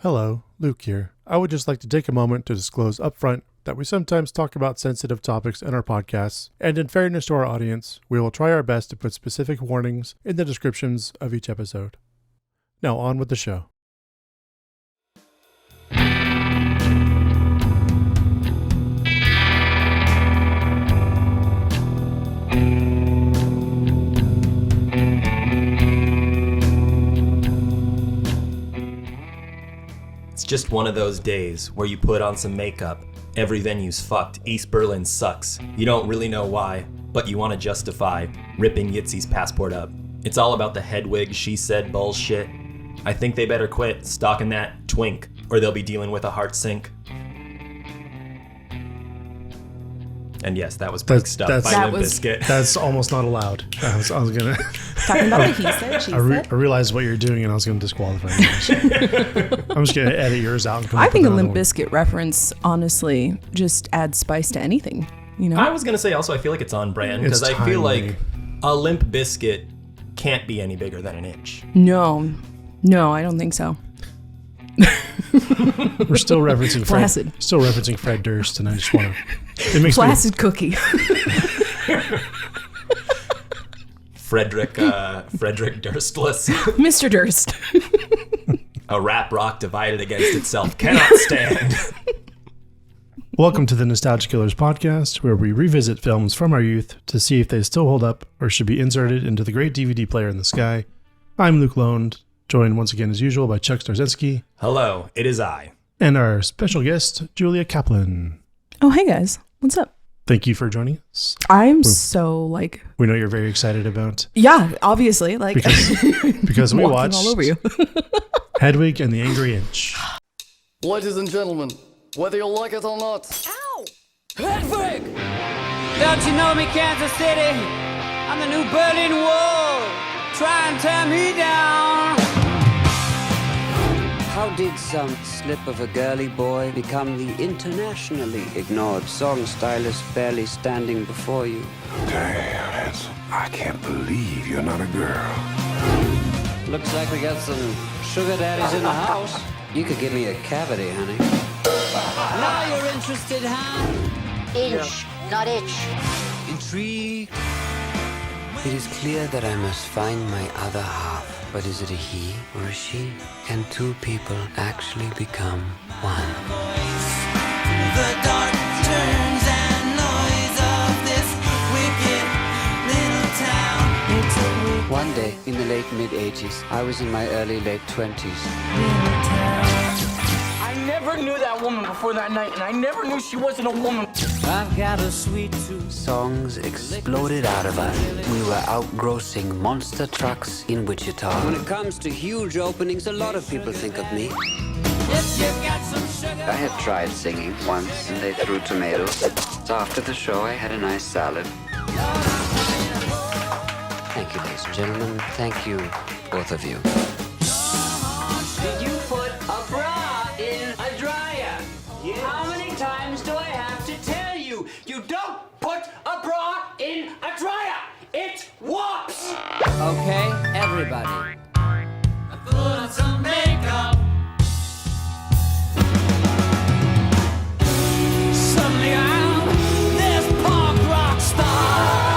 Hello, Luke here. I would just like to take a moment to disclose upfront that we sometimes talk about sensitive topics in our podcasts, and in fairness to our audience, we will try our best to put specific warnings in the descriptions of each episode. Now on with the show. It's just one of those days where you put on some makeup, every venue's fucked, East Berlin sucks. You don't really know why, but you want to justify ripping Yitzy's passport up. It's all about the Hedwig she said bullshit. I think they better quit stalking that twink, or they'll be dealing with a heart sink. And yes, that was Brick Stuff by Limp Bizkit. That's almost not allowed. I was gonna talking about what he said, she said. I realized what you're doing, and I was going to disqualify you. I'm just going to edit yours out. And I think a Limp Bizkit reference, honestly, just adds spice to anything. You know. I was going to say also, I feel like it's on brand because I feel like a Limp Bizkit can't be any bigger than an inch. No, I don't think so. We're still referencing Fred Durst, and I just want to. It makes Flaccid cookie. Frederick Durstless. Mr. Durst. A rap rock divided against itself cannot stand. Welcome to the Nostalgia Killers podcast, where we revisit films from our youth to see if they still hold up or should be inserted into the great DVD player in the sky. I'm Luc Londe, joined once again as usual by Chuck Starzenski. Hello, it is I. And our special guest, Julia Kaplan. Oh, hey guys. What's up? Thank you for joining us. I'm so we know you're very excited about. Yeah, obviously, because we watched all over you. Hedwig and the Angry Inch. Ladies and gentlemen, whether you like it or not. Ow! Hedwig! Don't you know me, Kansas City? I'm the new Berlin Wall. Try and tear me down. How did some slip of a girly boy become the internationally ignored song stylist barely standing before you? Damn, I can't believe you're not a girl. Looks like we got some sugar daddies in the house. You could give me a cavity, honey. Now you're interested, huh? Inch, not itch. Intrigued? It is clear that I must find my other half. But is it a he or a she? Can two people actually become one? The dark turns and noise of this wicked little town. One day in the late mid-80s, I was in my early late 20s. I never knew that woman before that night, and I never knew she wasn't a woman. I've got a sweet tooth. Songs exploded out of us. We were outgrossing monster trucks in Wichita. When it comes to huge openings, a lot of people think of me. I had tried singing once, and they threw tomatoes. So after the show, I had a nice salad. Thank you, ladies and gentlemen. Thank you, both of you. Did you put a bra in a dryer? Yes. How many times do I have to tell you? You don't put a bra in a dryer! It warps! Okay, everybody. I put on some makeup. Suddenly I'm this punk rock star.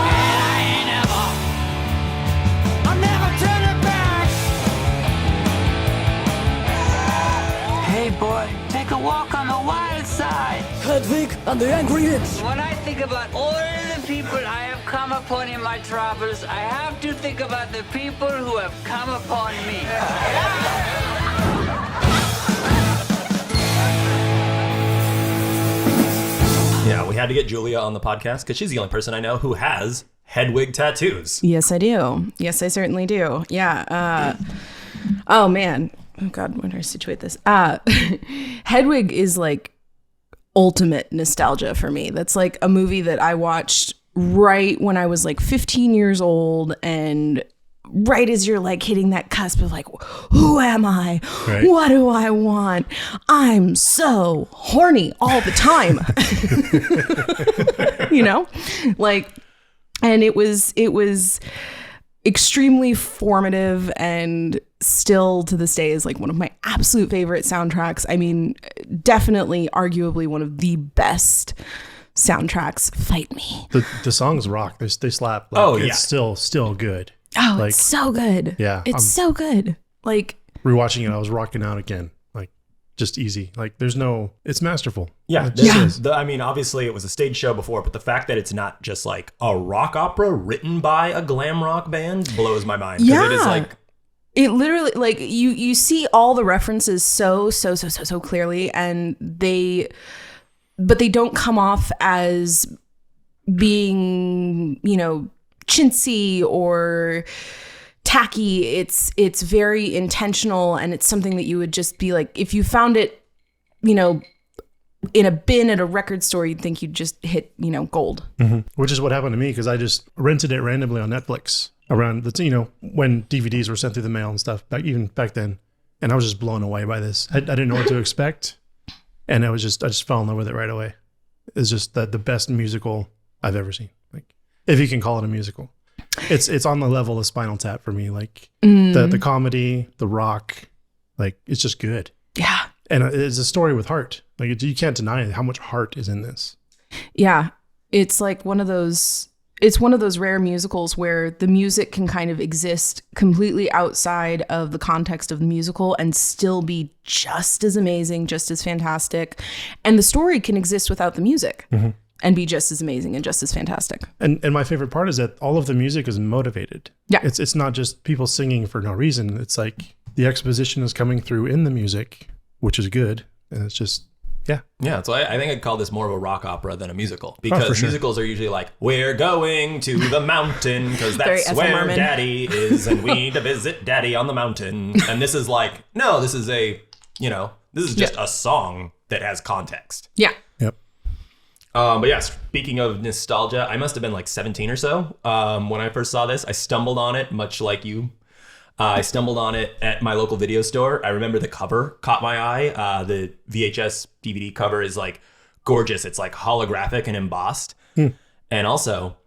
And I ain't I'm never turning back. Hey boy, take a walk on the wild side. Hedwig and the Angry Inch. When I think about all the people I have come upon in my travels, I have to think about the people who have come upon me. Yeah, we had to get Julia on the podcast because she's the only person I know who has Hedwig tattoos. Yes, I do. Yes, I certainly do. Yeah. Oh, man. Oh, God, when do I situate this? Hedwig is like ultimate nostalgia for me. That's like a movie that I watched right when I was like 15 years old, and right as you're like hitting that cusp of like, who am I? Right. What do I want? I'm so horny all the time. You know, like, and it was extremely formative and still to this day is like one of my absolute favorite soundtracks. I mean, definitely, arguably one of the best soundtracks. Fight me. The songs rock. They slap. Like, it's still good. Oh, like, it's so good. Yeah, it's so good. Like rewatching it, I was rocking out again. Like just easy. Like it's masterful. Yeah, It I mean, obviously it was a stage show before, but the fact that it's not just like a rock opera written by a glam rock band blows my mind. Yeah. It is like, it literally, like you see all the references so clearly, and but they don't come off as being, chintzy or tacky. It's very intentional, and it's something that you would just be like, if you found it, in a bin at a record store, you'd think you'd just hit, gold. Mm-hmm. Which is what happened to me, because I just rented it randomly on Netflix around when DVDs were sent through the mail and stuff, even back then, and I was just blown away by this. I didn't know what to expect, and I just fell in love with it right away. It's just the best musical I've ever seen. Like, if you can call it a musical. It's on the level of Spinal Tap for me. Like the comedy, the rock, like it's just good. Yeah. And it's a story with heart. Like you can't deny how much heart is in this. Yeah. It's like one of those rare musicals where the music can kind of exist completely outside of the context of the musical and still be just as amazing, just as fantastic. And the story can exist without the music. Mm-hmm. And be just as amazing and just as fantastic. And my favorite part is that all of the music is motivated. Yeah. It's not just people singing for no reason. It's like the exposition is coming through in the music, which is good. And it's just, yeah. Yeah, so I think I'd call this more of a rock opera than a musical, because sure. musicals are usually like, we're going to the mountain because that's Very where Merman. Daddy is, and we need to visit Daddy on the mountain. And this is like, no, this is just a song that has context. Yeah. Yep. But yeah, speaking of nostalgia, I must have been like 17 or so when I first saw this. I stumbled on it, much like you. I stumbled on it at my local video store. I remember the cover caught my eye. The VHS DVD cover is like gorgeous. It's like holographic and embossed. And also,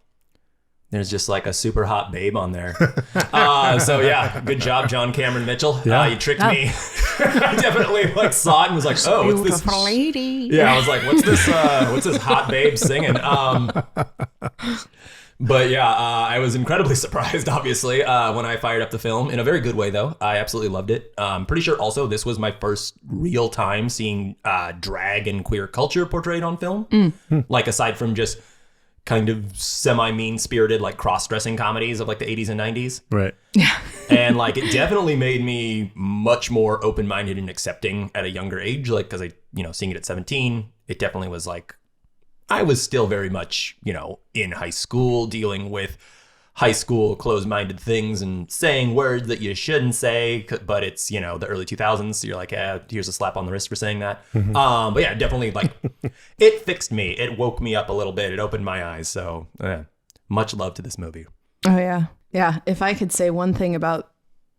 there's just like a super hot babe on there. So yeah, good job, John Cameron Mitchell. Yeah. You tricked me. I definitely like saw it and was like, oh, what's this? Beautiful lady. Yeah, I was like, what's this hot babe singing? But yeah, I was incredibly surprised, obviously, when I fired up the film. In a very good way, though. I absolutely loved it. Pretty sure also this was my first real time seeing drag and queer culture portrayed on film. Like, aside from just kind of semi-mean-spirited, like, cross-dressing comedies of, like, the 80s and 90s. Right. Yeah. And, like, it definitely made me much more open-minded and accepting at a younger age. Like, because seeing it at 17, it definitely was, like, I was still very much, in high school, dealing with high school closed-minded things and saying words that you shouldn't say, but it's, the early 2000s, so you're like, here's a slap on the wrist for saying that. Mm-hmm. But yeah, definitely, like, it fixed me. It woke me up a little bit. It opened my eyes. So, much love to this movie. Oh, yeah. Yeah. If I could say one thing about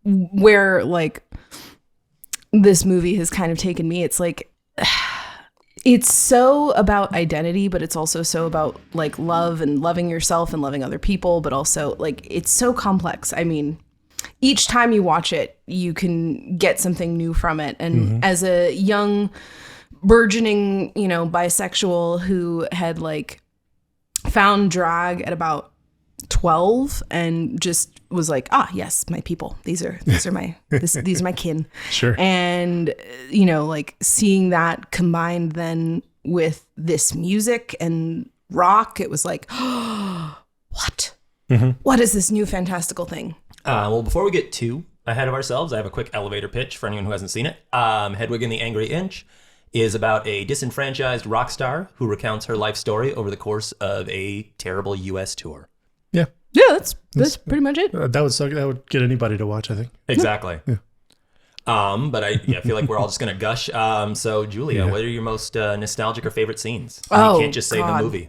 where, like, this movie has kind of taken me, it's like, it's so about identity, but it's also so about like love and loving yourself and loving other people, but also like it's so complex. I mean, each time you watch it, you can get something new from it. And as a young burgeoning, bisexual who had like found drag at about 12 and just was like, yes, my people, these are my these are my kin. Sure. And like seeing that combined then with this music and rock, it was like, what what is this new fantastical thing? Well, before we get too ahead of ourselves, I have a quick elevator pitch for anyone who hasn't seen it. Hedwig and the Angry Inch is about a disenfranchised rock star who recounts her life story over the course of a terrible U.S. tour. Yeah. Yeah, that's pretty much it. That would suck. That would get anybody to watch, I think. Exactly. Yeah. But I feel like we're all just going to gush. So, Julia, what are your most nostalgic or favorite scenes? You can't just say the movie.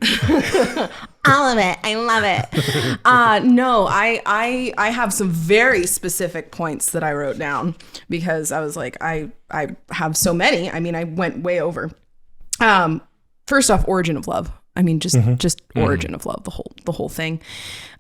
All of it. I love it. No, I have some very specific points that I wrote down because I was like, I have so many. I mean, I went way over. First off, origin of love. I mean, just origin of love, the whole thing.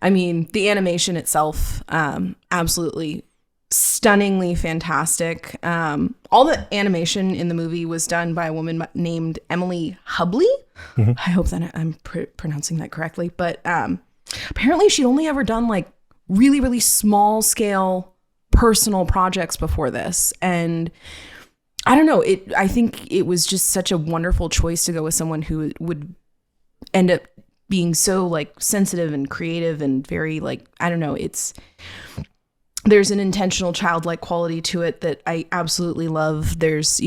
I mean, the animation itself, absolutely stunningly fantastic. All the animation in the movie was done by a woman named Emily Hubley. I hope that I'm pronouncing that correctly. But apparently she'd only ever done like really, really small scale personal projects before this. And I don't know, I think it was just such a wonderful choice to go with someone who would end up being so like sensitive and creative and very like, I don't know, there's an intentional childlike quality to it that I absolutely love. There's,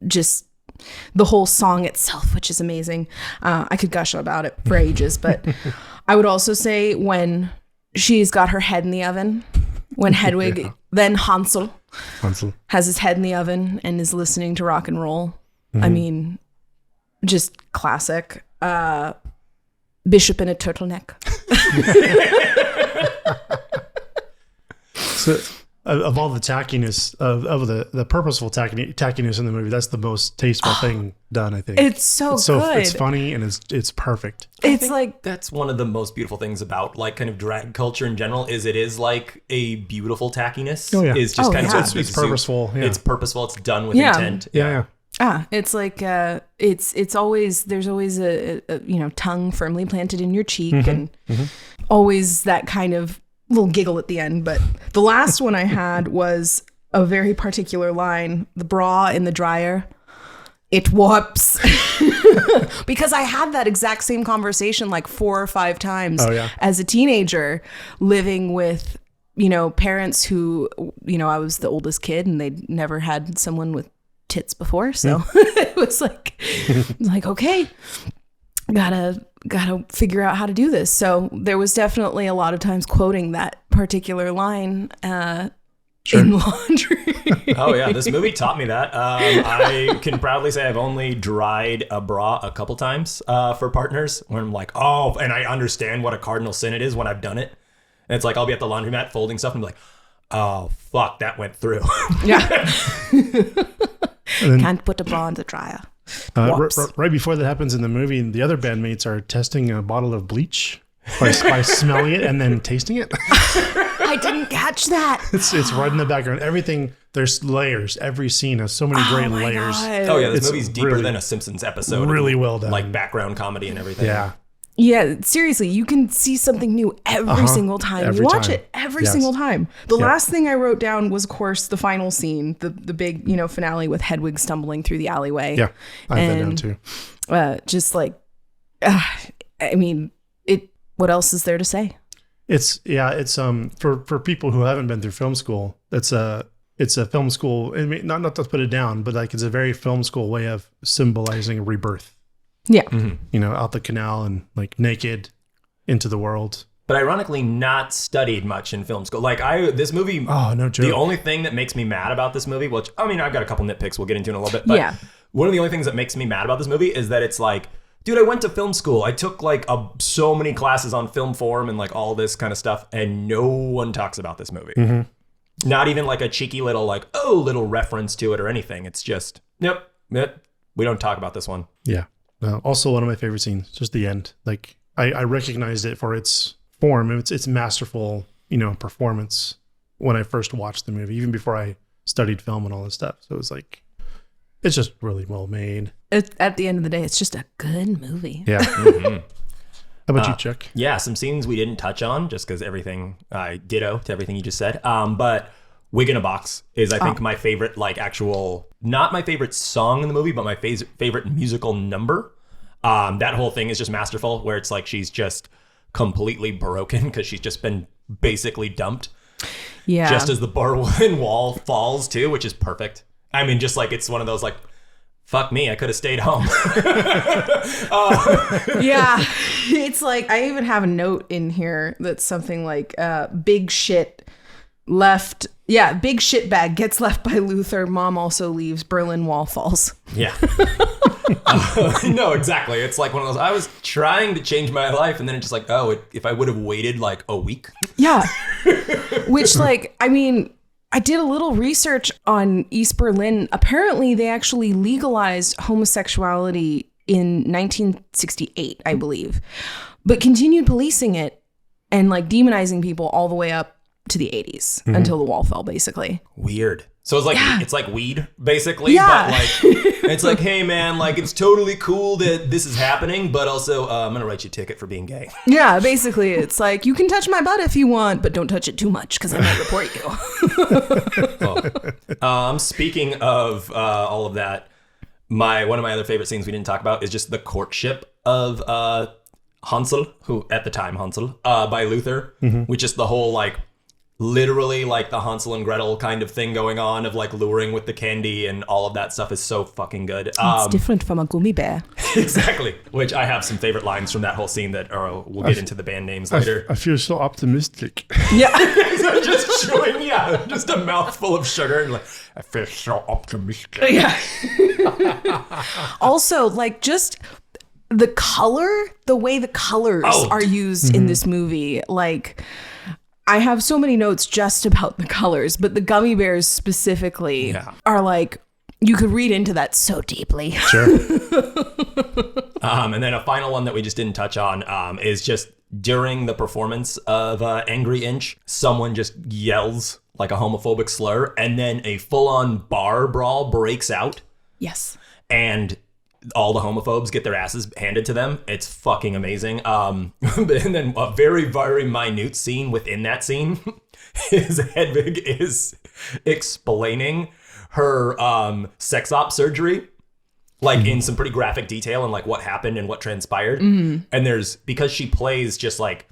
just the whole song itself, which is amazing. I could gush about it for ages, but I would also say when she's got her head in the oven, when Hedwig, then Hansel has his head in the oven and is listening to rock and roll. I mean, just classic. Bishop in a turtleneck. So, of all the tackiness of the purposeful tackiness in the movie, that's the most tasteful thing done. I think it's so good. It's funny and it's perfect. It's like that's one of the most beautiful things about like kind of drag culture in general is it is like a beautiful tackiness. Oh yeah, is just kind of it's purposeful. Yeah. It's purposeful. It's done with intent. Yeah. it's like it's always there's always a tongue firmly planted in your cheek and always that kind of little giggle at the end. But the last one I had was a very particular line: the bra in the dryer, it warps. Because I had that exact same conversation like 4 or 5 times as a teenager, living with parents who I was the oldest kid and they'd never had someone with tits before, so it was like okay, gotta figure out how to do this. So there was definitely a lot of times quoting that particular line in laundry. Oh yeah, this movie taught me that. I can proudly say I've only dried a bra a couple times for partners where I'm like, oh, and I understand what a cardinal sin it is when I've done it. And it's like I'll be at the laundromat folding stuff and be like, oh fuck, that went through. Yeah. Can't put a bra in the dryer. Right before that happens in the movie, the other bandmates are testing a bottle of bleach by smelling it and then tasting it. I didn't catch that. It's right in the background. Everything, there's layers. Every scene has so many great layers. God. Oh yeah, this movie's deeper than a Simpsons episode. Really well done. Like background comedy and everything. Yeah, seriously, you can see something new every single time. You watch it every single time. The last thing I wrote down was, of course, the final scene, the big, finale with Hedwig stumbling through the alleyway. Yeah, I have that down too. Just like, I mean, what else is there to say? It's for people who haven't been through film school, it's a film school. I mean, not to put it down, but like it's a very film school way of symbolizing rebirth. Yeah. Out the canal and like naked into the world. But ironically, not studied much in film school. Like this movie. Oh, no joke. The only thing that makes me mad about this movie, which I mean, I've got a couple nitpicks we'll get into in a little bit. But one of the only things that makes me mad about this movie is that it's like, dude, I went to film school. I took like so many classes on film form and like all this kind of stuff, and no one talks about this movie. Not even like a cheeky little little reference to it or anything. It's just, yep, we don't talk about this one. Yeah. Also, one of my favorite scenes, just the end. Like I recognized it for its form, its masterful, performance when I first watched the movie, even before I studied film and all this stuff. So it was like, it's just really well made. At the end of the day, it's just a good movie. Yeah. How about you, Chuck? Yeah, some scenes we didn't touch on just because everything I ditto to everything you just said. But Wig in a Box is, I think, my favorite, not my favorite song in the movie, but my favorite musical number. That whole thing is just masterful, where it's like she's just completely broken because she's just been basically dumped. Yeah. Just as the Berlin Wall falls, too, which is perfect. I mean, just like it's one of those, like, fuck me, I could have stayed home. Yeah. It's like, I even have a note in here that's something like, big shit left. Yeah, big shit bag gets left by Luther. Mom also leaves. Berlin Wall falls. Yeah. No, exactly. It's like one of those, I was trying to change my life, and then it's just like, if I would have waited like a week. Yeah. Which, I mean, I did a little research on East Berlin. Apparently, they actually legalized homosexuality in 1968, I believe, but continued policing it and demonizing people all the way up to the 80s until the wall fell, basically. Weird. So it's like it's like weed, basically. Yeah. But like it's like, hey man, like it's totally cool that this is happening, but also I'm gonna write you a ticket for being gay. Yeah, basically, it's like, you can touch my butt if you want, but don't touch it too much because I might report you. Speaking of all of that, one of my other favorite scenes we didn't talk about is just the courtship of Hansel, who at the time Hansel, by Luther, which is the whole like literally like the Hansel and Gretel kind of thing going on of like luring with the candy, and all of that stuff is so fucking good. It's different from a gummy bear. Exactly. Which I have some favorite lines from that whole scene that we'll get into the band names later. I feel so optimistic. Yeah. Just chewing, just a mouthful of sugar and like, I feel so optimistic. Yeah. Also, like, just the way the colors are used in this movie, like, I have so many notes just about the colors, but the gummy bears specifically are like, you could read into that so deeply. Sure. And then a final one that we just didn't touch on is just during the performance of Angry Inch, someone just yells like a homophobic slur, and then a full-on bar brawl breaks out. Yes. And all the homophobes get their asses handed to them. It's fucking amazing. And then a very, very minute scene within that scene is Hedwig is explaining her sex op surgery, like in some pretty graphic detail, and like what happened and what transpired. And because she plays just like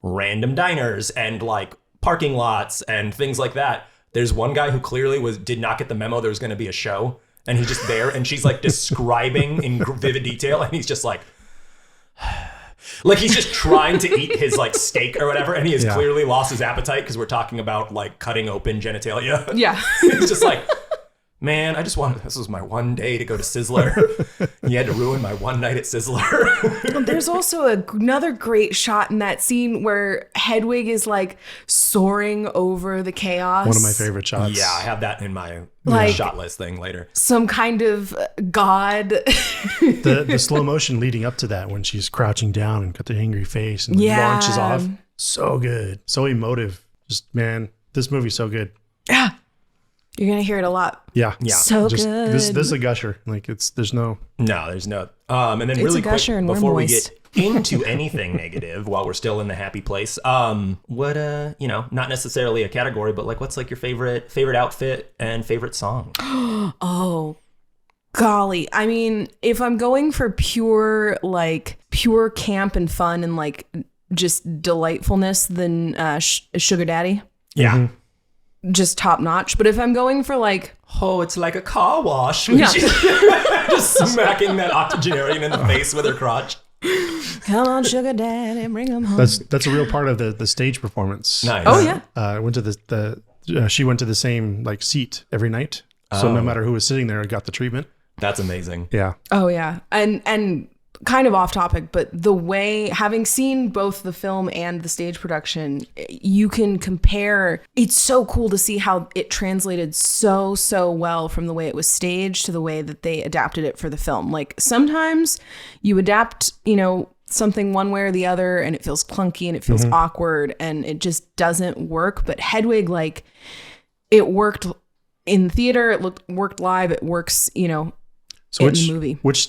random diners and like parking lots and things like that, there's one guy who clearly did not get the memo there was going to be a show. And he's just there, and she's like describing in vivid detail, and he's just like he's just trying to eat his like steak or whatever, and he has clearly lost his appetite because we're talking about like cutting open genitalia. Yeah. He's just like, man, this was my one day to go to Sizzler. You had to ruin my one night at Sizzler. There's also another great shot in that scene where Hedwig is like soaring over the chaos. One of my favorite shots. Yeah, I have that in my shot list thing later. Some kind of god. The slow motion leading up to that, when she's crouching down and got the angry face and launches off. So good. So emotive. Just, man, this movie's so good. Yeah. You're going to hear it a lot. Yeah. So just, good. This is a gusher. Like, there's no. And then It's really a gusher, quick, and we're before we moist. get into anything negative while we're still in the happy place, what, not necessarily a category, but like, what's like your favorite outfit and favorite song? Oh, golly. I mean, if I'm going for pure camp and fun and like just delightfulness, then Sugar Daddy. Yeah. Just top notch. But if I'm going for like, it's like a car wash. Just smacking that octogenarian in the face with her crotch. come on, Sugar Daddy, bring him home. That's a real part of the stage performance. Nice. Oh yeah. Went to she went to the same like seat every night, so no matter who was sitting there, got the treatment. That's amazing. Yeah. Oh yeah. And kind of off topic, but the way, having seen both the film and the stage production, you can compare. It's so cool to see how it translated so well from the way it was staged to the way that they adapted it for the film. Like, sometimes you adapt, something one way or the other, and it feels clunky and it feels awkward and it just doesn't work. But Hedwig, like, it worked in theater, it worked live, it works, So in the movie. Which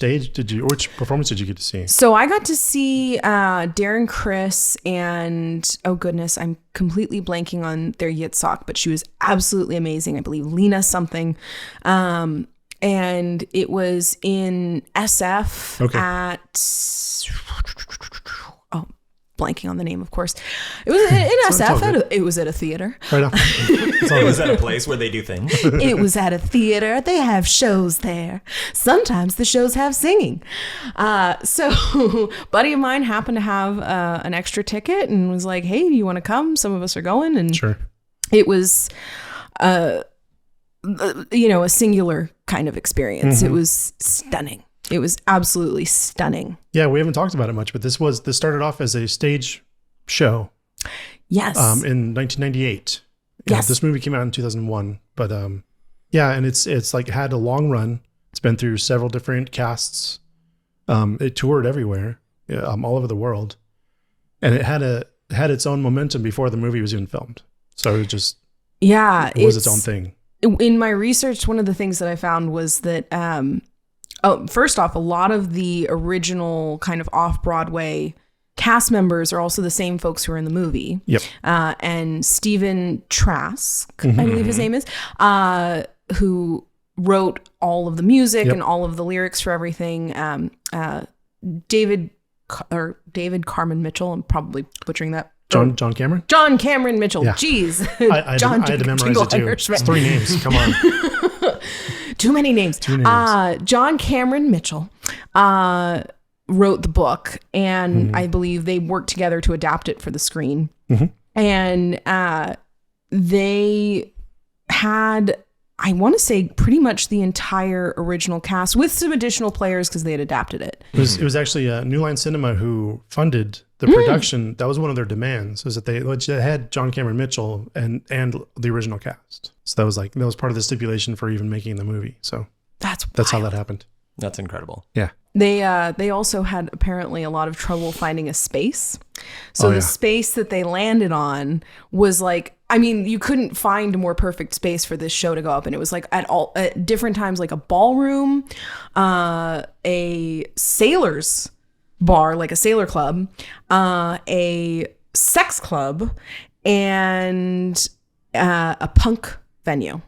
performance did you get to see? So I got to see Darren Criss and, oh goodness, I'm completely blanking on their Yitzhak, but she was absolutely amazing. I believe Lena something. And it was in SF at, blanking on the name, of course. It was in SF. It was at a theater. Right on. It was at a place where they do things. It was at a theater. They have shows there. Sometimes the shows have singing. So a buddy of mine happened to have an extra ticket and was like, hey, do you want to come? Some of us are going. And sure. It was, a singular kind of experience. It was stunning. It was absolutely stunning. Yeah, we haven't talked about it much, but this started off as a stage show. Yes. In 1998. Yes. This movie came out in 2001, but and it's like had a long run. It's been through several different casts. It toured everywhere, all over the world, and it had its own momentum before the movie was even filmed. So it just Yeah, was its own thing. In my research, one of the things that I found was that, first off, a lot of the original kind of off-Broadway cast members are also the same folks who are in the movie. Yep. And Stephen Trask, I believe his name is, who wrote all of the music and all of the lyrics for everything. David Carmen Mitchell, I'm probably butchering that. John Cameron? John Cameron Mitchell. Yeah. Jeez. I had to memorize it too. It's 3 names. Come on. Too many names. John Cameron Mitchell wrote the book, and I believe they worked together to adapt it for the screen. And they had, I want to say, pretty much the entire original cast with some additional players because they had adapted it. It was actually New Line Cinema who funded the production. That was one of their demands, was that they had John Cameron Mitchell and the original cast. So that was part of the stipulation for even making the movie. So that's how that happened. That's incredible. Yeah. They also had apparently a lot of trouble finding a space. So the space that they landed on was like, I mean, you couldn't find a more perfect space for this show to go up. And it was like at different times, like a ballroom, a sailor's bar, like a sailor club, a sex club, and a punk venue.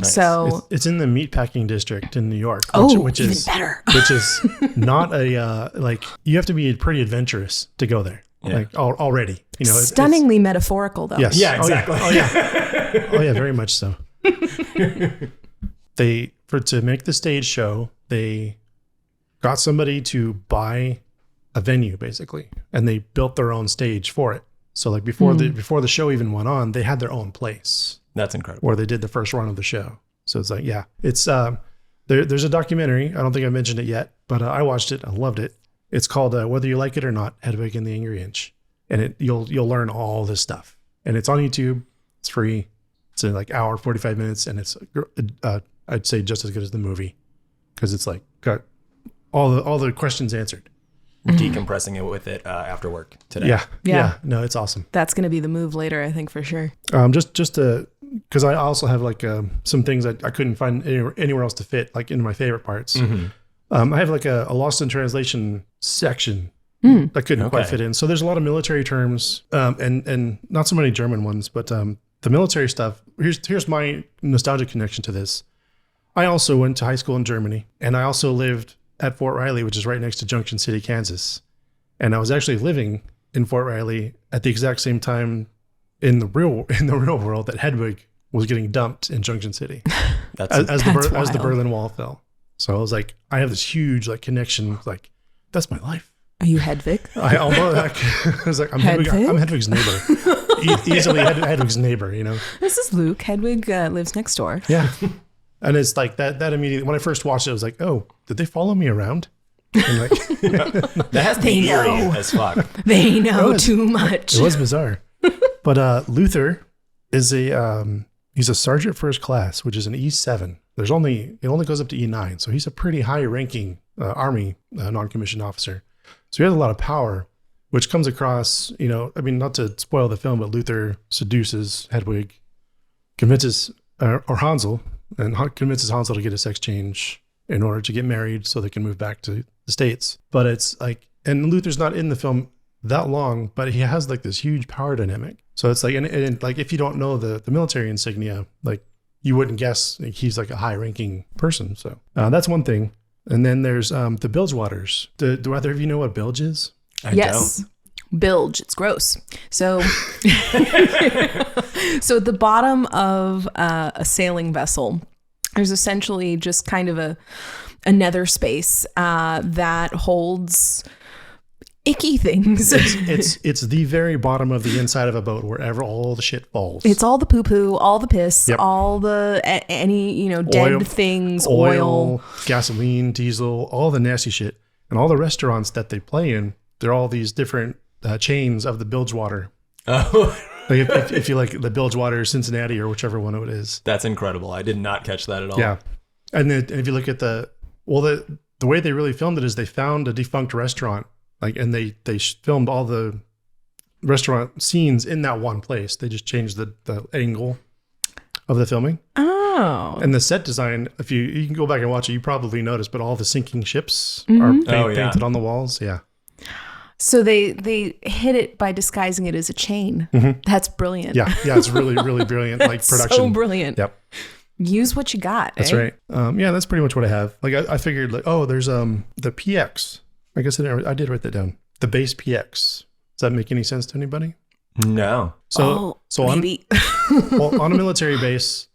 Nice. So it's in the meatpacking district in New York, which even is better. Which is not a like, you have to be pretty adventurous to go there. Like already, stunningly metaphorical though. Yes. Yeah, exactly. Oh yeah, very much so. To make the stage show, they got somebody to buy a venue basically, and they built their own stage for it. So like before the show even went on, they had their own place. That's incredible. Where they did the first run of the show. So it's like, it's there's a documentary. I don't think I mentioned it yet, but I watched it. I loved it. It's called Whether You Like It or Not, Hedwig and the Angry Inch, and you'll learn all this stuff. And it's on YouTube. It's free. It's in like hour 45 minutes, and it's I'd say just as good as the movie because it's like got all the questions answered. Decompressing it with it after work today. Yeah. No, it's awesome. That's going to be the move later, I think, for sure. Just because I also have like some things I couldn't find anywhere else to fit, like in my favorite parts. I have like a lost in translation section that couldn't quite fit in. So there's a lot of military terms and not so many German ones, but the military stuff. Here's my nostalgic connection to this. I also went to high school in Germany, and I also lived at Fort Riley, which is right next to Junction City, Kansas. And I was actually living in Fort Riley at the exact same time in the real world that Hedwig was getting dumped in Junction City as the Berlin Wall fell. So I was like, I have this huge like connection. Like, that's my life. Are you Hedwig? I was like, I'm Hedwig's neighbor. Easily Hedwig's neighbor, This is Luke. Hedwig lives next door. Yeah. And it's like that immediately, when I first watched it, I was like, oh, did they follow me around? And like, that has to be eerie as fuck. They know too much. It was bizarre. But Luther is he's a sergeant first class, which is an E7. It only goes up to E9. So he's a pretty high ranking Army non-commissioned officer. So he has a lot of power, which comes across, not to spoil the film, but Luther seduces Hedwig, convinces Hansel to get a sex change in order to get married so they can move back to the States. But it's like, and Luther's not in the film that long, but he has like this huge power dynamic. So it's like, and like, if you don't know the military insignia, like you wouldn't guess he's like a high ranking person. So that's one thing. And then there's the Bilgewaters. Do either of you know what bilge is? I don't. Bilge. It's gross. So, so at the bottom of a sailing vessel, there's essentially just kind of a nether space that holds icky things. It's the very bottom of the inside of a boat, wherever all the shit falls. It's all the poo poo, all the piss, all the any dead things, oil, gasoline, diesel, all the nasty shit, and all the restaurants that they play in. They're all these different chains of the Bilgewater. Oh, like if you like the Bilgewater, Cincinnati, or whichever one it is. That's incredible. I did not catch that at all. Yeah, and then if you look at the way they really filmed it is they found a defunct restaurant, like, and they filmed all the restaurant scenes in that one place. They just changed the angle of the filming. Oh. And the set design, if you can go back and watch it, you probably noticed, but all the sinking ships Mm-hmm. are painted on the walls. Yeah. So they hit it by disguising it as a chain. That's brilliant. Yeah. It's really, really brilliant. Like production. So brilliant. Yep. Use what you got. That's right. Yeah, that's pretty much what I have. Like I figured like, oh, there's the PX. I guess I did write that down. The base PX. Does that make any sense to anybody? No. So maybe. on a military base,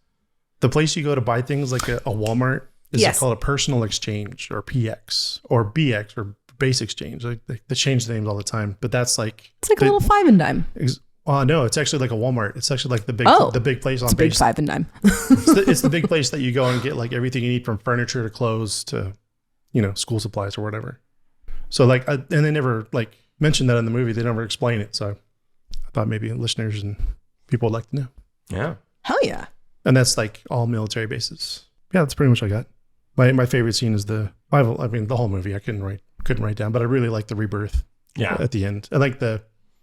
the place you go to buy things like a Walmart is called a personal exchange or PX or BX or base exchange. Like they change the names all the time, but that's like It's like a little 5 and dime. No, it's actually like a Walmart. It's actually like the big place on It's a big base. 5 and dime. It's the big place that you go and get like everything you need from furniture to clothes to, school supplies or whatever. So like, and they never like mentioned that in the movie. They never explain it. So I thought maybe listeners and people would like to know. Yeah. Hell yeah. And that's like all military bases. Yeah, that's pretty much what I got. My favorite scene is the whole movie I couldn't write down, but I really like the rebirth. Yeah. At the end. I like the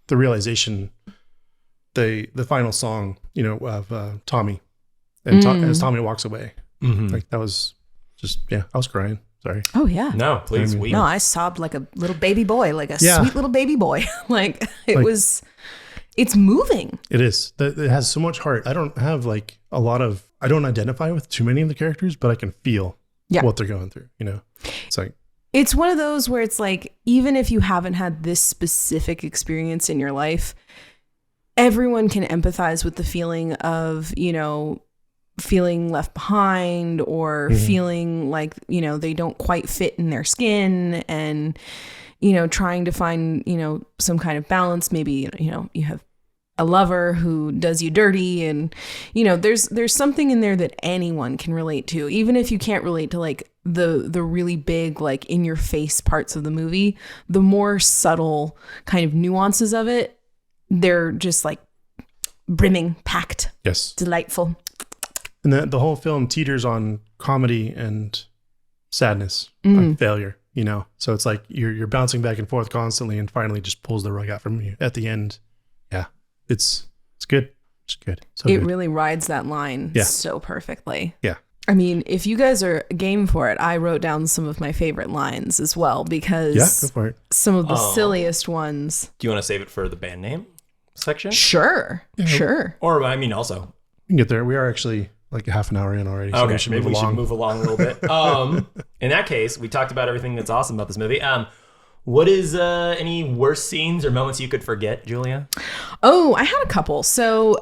realization, the final song, of Tommy. And as Tommy walks away. Mm-hmm. Like that was just I was crying. Sorry. Oh yeah. No, please. No, I sobbed like a little baby boy, like a sweet little baby boy. Like it's moving. It is. It has so much heart. I don't have like I don't identify with too many of the characters, but I can feel what they're going through, It's like, it's one of those where it's like, even if you haven't had this specific experience in your life, everyone can empathize with the feeling of, feeling left behind or feeling like, they don't quite fit in their skin and, trying to find, some kind of balance. Maybe, you have a lover who does you dirty and, there's something in there that anyone can relate to, even if you can't relate to like the really big, like in your face parts of the movie, the more subtle kind of nuances of it, they're just like brimming, packed, delightful. And the whole film teeters on comedy and sadness, and failure, So it's like you're bouncing back and forth constantly, and finally just pulls the rug out from you at the end. Yeah, it's good. It's good. So it good. really rides that line so perfectly. Yeah. I mean, if you guys are game for it, I wrote down some of my favorite lines as well because go for it. Some of the silliest ones. Do you want to save it for the band name section? Sure. Or also, we can get there. We are actually like a half an hour in already. So okay, maybe we should move along a little bit. In that case, we talked about everything that's awesome about this movie. What is any worst scenes or moments you could forget, Julia? Oh, I had a couple. So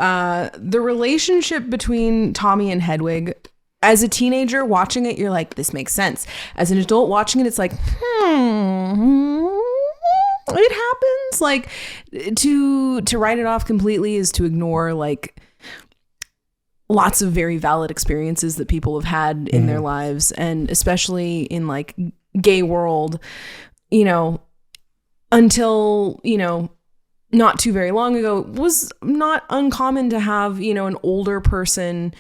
the relationship between Tommy and Hedwig, as a teenager watching it, you're like, this makes sense. As an adult watching it, it's like, it happens. Like to write it off completely is to ignore like lots of very valid experiences that people have had in their lives, and especially in like gay world, until, not too very long ago, it was not uncommon to have, an older person,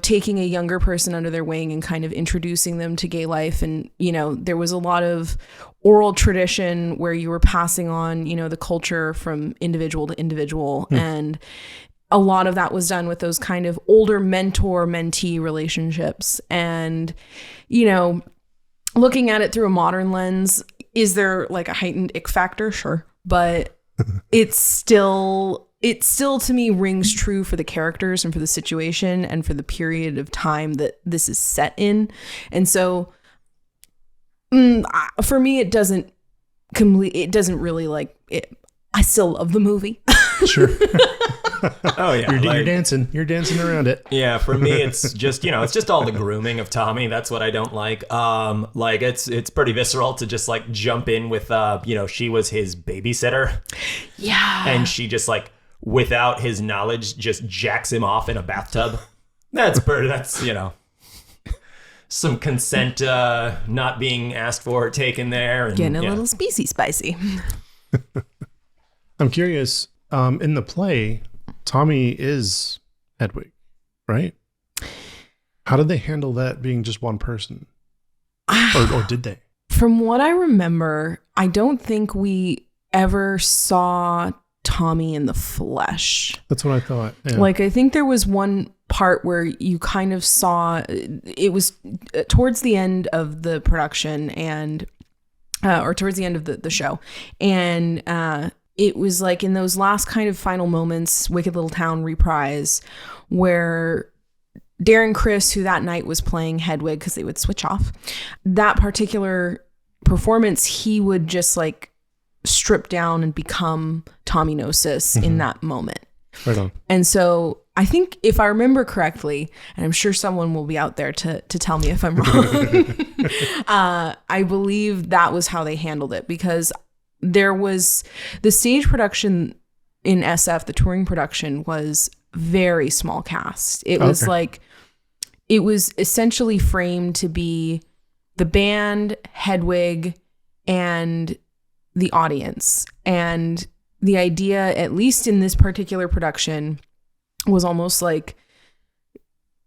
taking a younger person under their wing and kind of introducing them to gay life. And, there was a lot of oral tradition where you were passing on, the culture from individual to individual. And a lot of that was done with those kind of older mentor-mentee relationships. And, looking at it through a modern lens, is there like a heightened ick factor? Sure. But it still to me rings true for the characters and for the situation and for the period of time that this is set in. And so for me, it doesn't really like it. I still love the movie. Sure. Oh yeah, you're dancing. You're dancing around it. Yeah, for me, it's just it's just all the grooming of Tommy. That's what I don't like. Like it's pretty visceral to just like jump in with she was his babysitter. Yeah, and she just like without his knowledge just jacks him off in a bathtub. That's some consent not being asked for, taken there, and getting a little spicy. I'm curious. In the play, Tommy is Hedwig, right? How did they handle that being just one person? Or did they? From what I remember, I don't think we ever saw Tommy in the flesh. That's what I thought. Yeah. Like, I think there was one part where you kind of saw, it was towards the end of the production and, or towards the end of the show. And it was like in those last kind of final moments, Wicked Little Town reprise, where Darren Criss, who that night was playing Hedwig, because they would switch off, that particular performance, he would just like strip down and become Tommy Gnosis in that moment. Right on. And so I think if I remember correctly, and I'm sure someone will be out there to tell me if I'm wrong, I believe that was how they handled it, because there was the stage production in SF, the touring production was very small cast. It was like, it was essentially framed to be the band, Hedwig, and the audience. And the idea, at least in this particular production, was almost like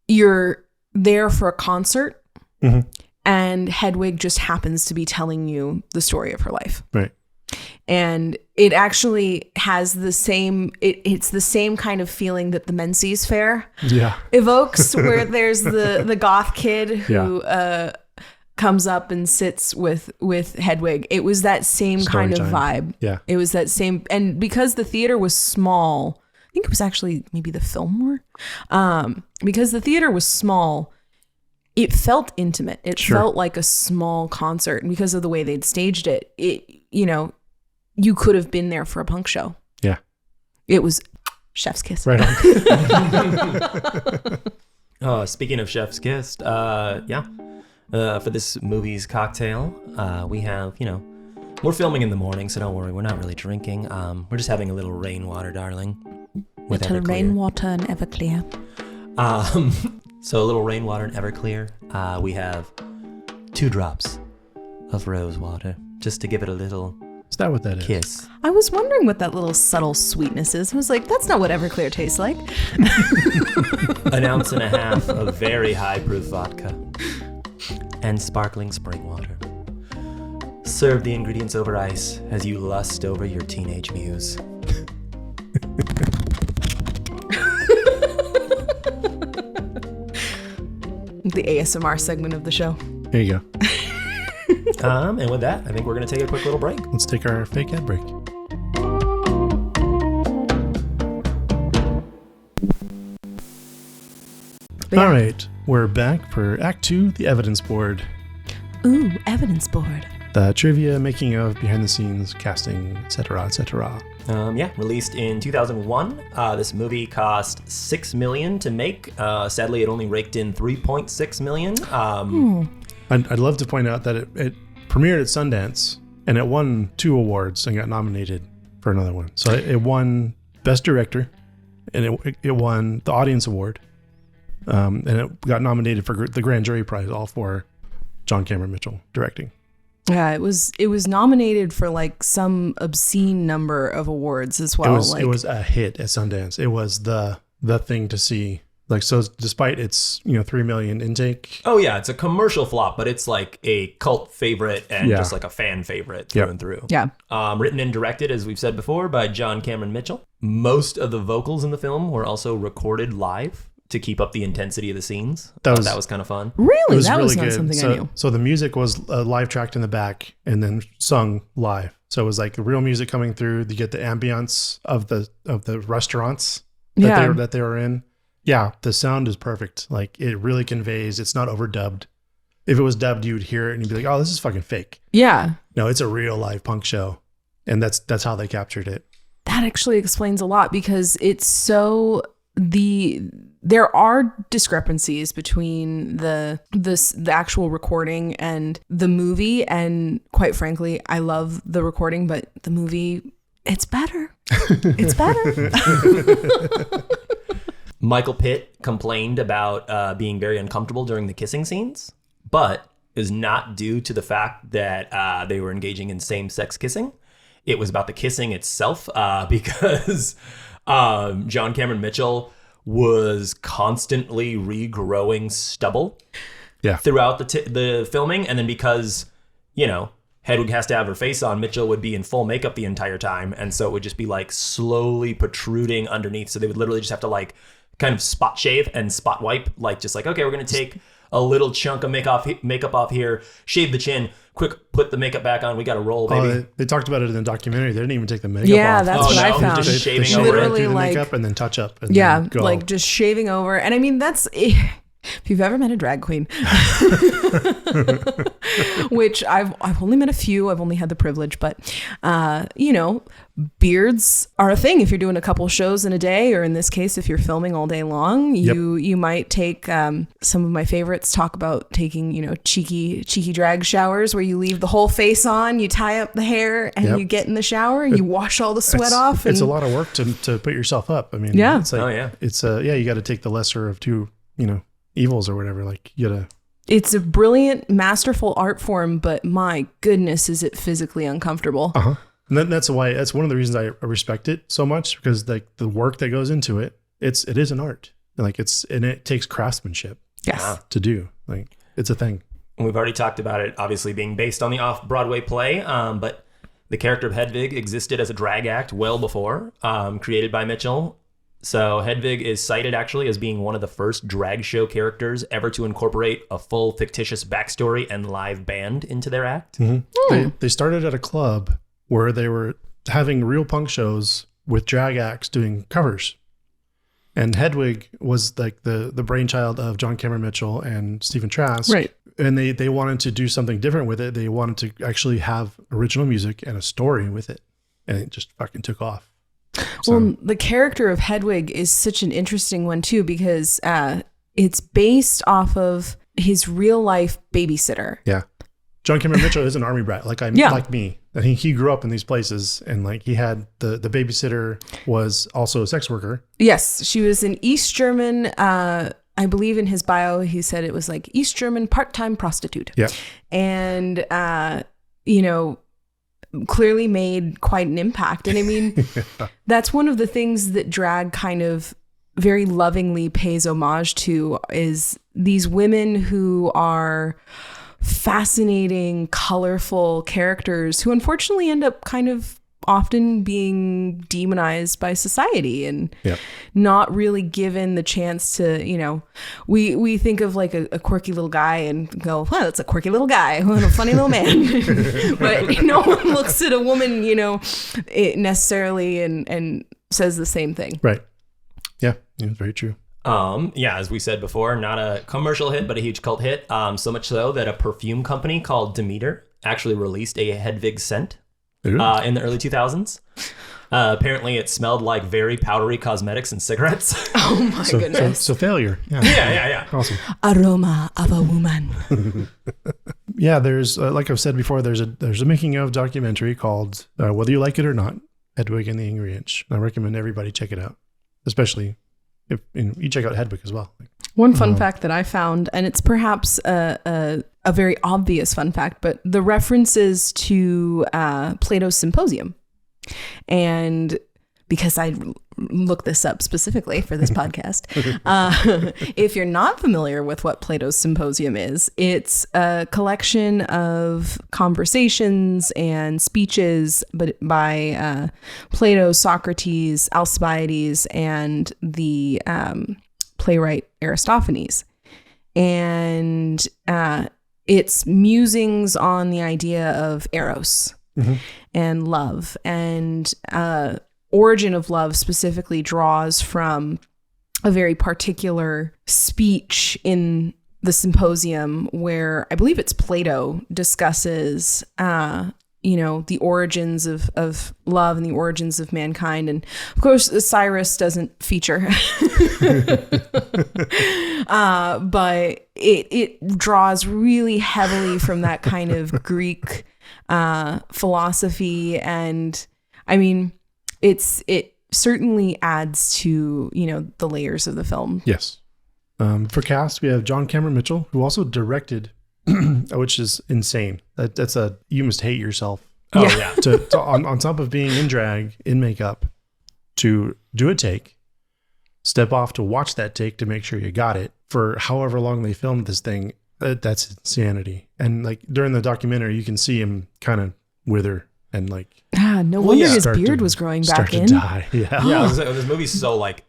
you're there for a concert and Hedwig just happens to be telling you the story of her life. Right. And it actually has the same, it's the same kind of feeling that the Menzies Fair evokes, where there's the goth kid who comes up and sits with Hedwig. It was that same Story kind of time. vibe. Yeah. It was that same, and because the theater was small, I think it was actually maybe the Fillmore, because the theater was small, it felt intimate. It felt like a small concert, and because of the way they'd staged it, you know, you could have been there for a punk show. Yeah. It was chef's kiss. Right on. Speaking of chef's kiss, for this movie's cocktail, we have, you know, we're filming in the morning, so don't worry, we're not really drinking. We're just having a little rainwater, darling. With Little Everclear. rainwater and Everclear. So a little rainwater and Everclear. We have 2 drops of rose water, just to give it a little Is that what that is? kiss. I was wondering what that little subtle sweetness is. I was like, that's not what Everclear tastes like. 1.5 ounces of very high proof vodka and sparkling spring water. Serve the ingredients over ice as you lust over your teenage muse. The ASMR segment of the show. There you go. And with that, I think we're going to take a quick little break. Let's take our fake ad break. All right, we're back for Act 2, The Evidence Board. Ooh, evidence board. The trivia, making of, behind the scenes, casting, etc., etc. Released in 2001. This movie cost $6 million to make. Sadly, it only raked in $3.6 million. I'd love to point out that it premiered at Sundance, and it won 2 awards and got nominated for another one. So it won Best Director, and it won the Audience Award, and it got nominated for the Grand Jury Prize, all for John Cameron Mitchell directing. Yeah, it was nominated for like some obscene number of awards as well. It was a hit at Sundance. It was the thing to see. Like, so despite its 3 million intake. Oh yeah, it's a commercial flop, but it's like a cult favorite and just like a fan favorite through and through. Yeah. Written and directed, as we've said before, by John Cameron Mitchell. Most of the vocals in the film were also recorded live to keep up the intensity of the scenes. That was kind of fun. Really? That was really not good. something I knew. So the music was live tracked in the back and then sung live. So it was like the real music coming through. You get the ambience of the restaurants that they were in. Yeah, the sound is perfect. Like, it really conveys. It's not overdubbed. If it was dubbed, you'd hear it and you'd be like, "Oh, this is fucking fake." Yeah. No, it's a real live punk show, and that's how they captured it. That actually explains a lot, because it's so there are discrepancies between the actual recording and the movie, and quite frankly, I love the recording, but the movie, it's better. It's better. Michael Pitt complained about being very uncomfortable during the kissing scenes, but is not due to the fact that they were engaging in same-sex kissing. It was about the kissing itself, because John Cameron Mitchell was constantly regrowing stubble throughout the filming, and then because Hedwig has to have her face on, Mitchell would be in full makeup the entire time. And so it would just be like slowly protruding underneath. So they would literally just have to like kind of spot shave and spot wipe. Like just like, okay, we're going to take a little chunk of makeup off here, shave the chin, quick, put the makeup back on. We got to roll, baby. They talked about it in the documentary. They didn't even take the makeup off. Yeah, that's what I found. Just shaving they over literally it. through the like, makeup and then touch up. And yeah, then go. like just shaving over. And I mean, that's... If you've ever met a drag queen, which I've only met a few, I've only had the privilege, but beards are a thing. If you're doing a couple shows in a day, or in this case, if you're filming all day long, you might take some of my favorites talk about taking, cheeky drag showers where you leave the whole face on, you tie up the hair, and you get in the shower and you wash all the sweat off. It's a lot of work to put yourself up. I mean, it's like, you got to take the lesser of two, evils or whatever. Like you gotta. It's a brilliant, masterful art form, but my goodness, is it physically uncomfortable? And that's one of the reasons I respect it so much, because like the work that goes into it, it is an art. Like it takes craftsmanship. Yes. To do. Like it's a thing. We've already talked about it, obviously being based on the off-Broadway play, but the character of Hedwig existed as a drag act well before, created by Mitchell. So Hedwig is cited actually as being one of the first drag show characters ever to incorporate a full fictitious backstory and live band into their act. Mm-hmm. They started at a club where they were having real punk shows with drag acts doing covers. And Hedwig was like the brainchild of John Cameron Mitchell and Stephen Trask. Right. And they wanted to do something different with it. They wanted to actually have original music and a story with it. And it just fucking took off. Well, the character of Hedwig is such an interesting one too, because it's based off of his real life babysitter. Yeah. John Cameron Mitchell is an army brat, like me. I think he grew up in these places, and like he had the babysitter was also a sex worker. Yes, she was an East German. I believe in his bio he said it was like East German part-time prostitute. Yeah, and clearly made quite an impact. And I mean, that's one of the things that drag kind of very lovingly pays homage to, is these women who are fascinating, colorful characters who unfortunately end up kind of often being demonized by society and not really given the chance to, we think of like a quirky little guy and go, well, that's a quirky little guy, what a funny little man. But no one looks at a woman, necessarily and says the same thing. Right. Yeah, very true. As we said before, not a commercial hit, but a huge cult hit. So much so that a perfume company called Demeter actually released a Hedwig scent in the early 2000s. Apparently it smelled like very powdery cosmetics and cigarettes. Oh my goodness. So failure. Yeah. Awesome. Aroma of a woman. Yeah, there's like I've said before, there's a making of documentary called Whether You Like It or Not, Hedwig and the Angry Inch. I recommend everybody check it out, especially if you check out Hedwig as well. One fun fact that I found, and it's perhaps a very obvious fun fact, but the references to Plato's Symposium. And because I looked this up specifically for this podcast, if you're not familiar with what Plato's Symposium is, it's a collection of conversations and speeches by Plato, Socrates, Alcibiades, and the playwright Aristophanes. And it's musings on the idea of eros. Mm-hmm. And love, and origin of love specifically draws from a very particular speech in the symposium where I believe it's Plato discusses the origins of love and the origins of mankind. And of course Cyrus doesn't feature but it draws really heavily from that kind of Greek philosophy, and I mean it certainly adds to the layers of the film. Yes. For cast we have John Cameron Mitchell, who also directed which is insane. That's you must hate yourself. Oh yeah. to on top of being in drag, in makeup, to do a take, step off to watch that take to make sure you got it for however long they filmed this thing. That's insanity. And like during the documentary, you can see him kind of wither and like. No wonder his start beard to- was growing start back in. to die. Yeah. Yeah, this movie's so like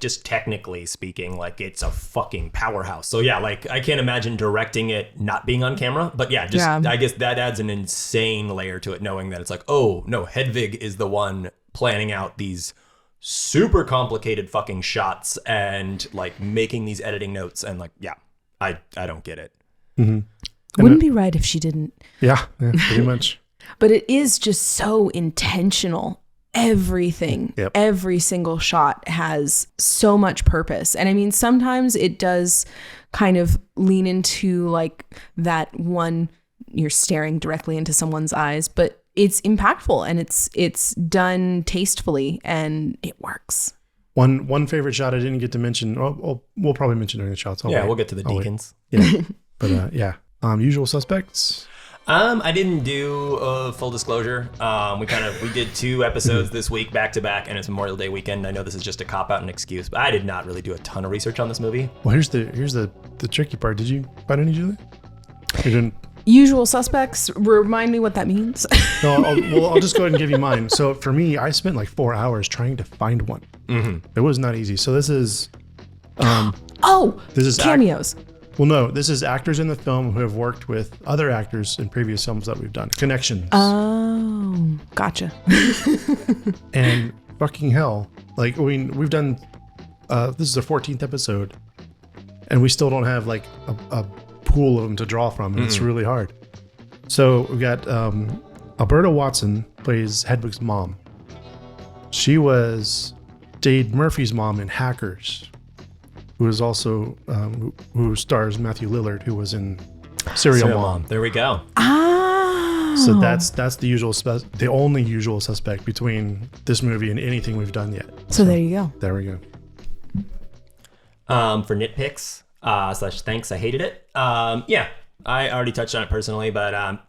just technically speaking, like it's a fucking powerhouse. So yeah, like I can't imagine directing it not being on camera. But yeah, I guess that adds an insane layer to it, knowing that it's like, oh no, Hedwig is the one planning out these super complicated fucking shots and like making these editing notes and like, yeah, I don't get it. Mm-hmm. Wouldn't be right if she didn't. Yeah, pretty much. But it is just so intentional. Everything, Yep. every single shot has so much purpose. And I mean, sometimes it does kind of lean into like that one, you're staring directly into someone's eyes, but it's impactful and it's done tastefully and it works. One favorite shot I didn't get to mention. We'll probably mention during the shots. We'll get to the deacons. Yeah, but yeah. Usual Suspects. I didn't do full disclosure. We did 2 episodes this week back to back, and it's Memorial Day weekend. I know this is just a cop out and excuse, but I did not really do a ton of research on this movie. Well, here's the tricky part. Did you find any, Julia? You didn't. Usual Suspects. Remind me what that means. No, I'll just go ahead and give you mine. So for me, I spent like 4 hours trying to find one. Mm-hmm. It was not easy. So this is. This is cameos. Well, no, this is actors in the film who have worked with other actors in previous films that we've done. Connections. Oh, gotcha. And fucking hell. Like, I mean, we've done, this is the 14th episode, and we still don't have like a pool of them to draw from, and it's really hard. So we've got Alberta Watson plays Hedwig's mom. She was Dade Murphy's mom in Hackers, who is also who stars Matthew Lillard, who was in Serial Mom. There we go. So that's the only usual suspect between this movie and anything we've done yet. So there you go. There we go. For nitpicks / thanks, I hated it. Yeah, I already touched on it personally, but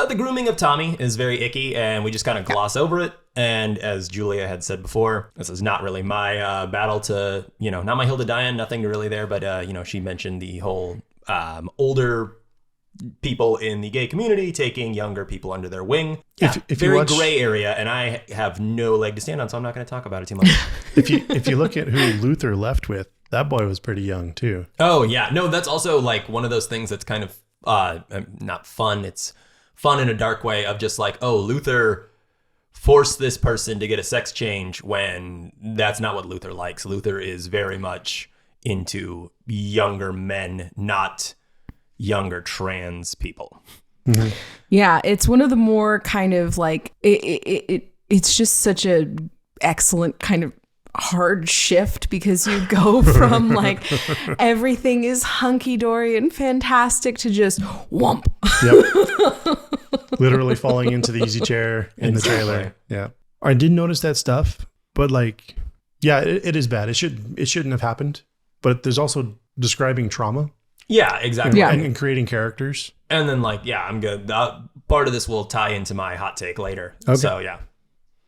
the grooming of Tommy is very icky, and we just kind of gloss over it. And as Julia had said before, this is not really my battle to, not my hill to die on, nothing really there. But, she mentioned the whole older people in the gay community taking younger people under their wing. Yeah, if very you watch, gray area, and I have no leg to stand on, so I'm not going to talk about it too much. if you look at who Luther left with, that boy was pretty young too. Oh, yeah. No, that's also like one of those things that's kind of not fun. It's fun in a dark way of just like, oh, Luther force this person to get a sex change when that's not what Luther likes. Luther is very much into younger men, not younger trans people. Mm-hmm. Yeah, it's one of the more kind of like it's just such a excellent kind of hard shift, because you go from like everything is hunky-dory and fantastic to just whomp. Yep. Literally falling into the easy chair in the trailer. Yeah. I did notice that stuff, but like, yeah, it is bad. It shouldn't have happened, but there's also describing trauma. Yeah, exactly. Yeah. And creating characters. And then like, yeah, I'm good. Part of this will tie into my hot take later. Okay. So yeah.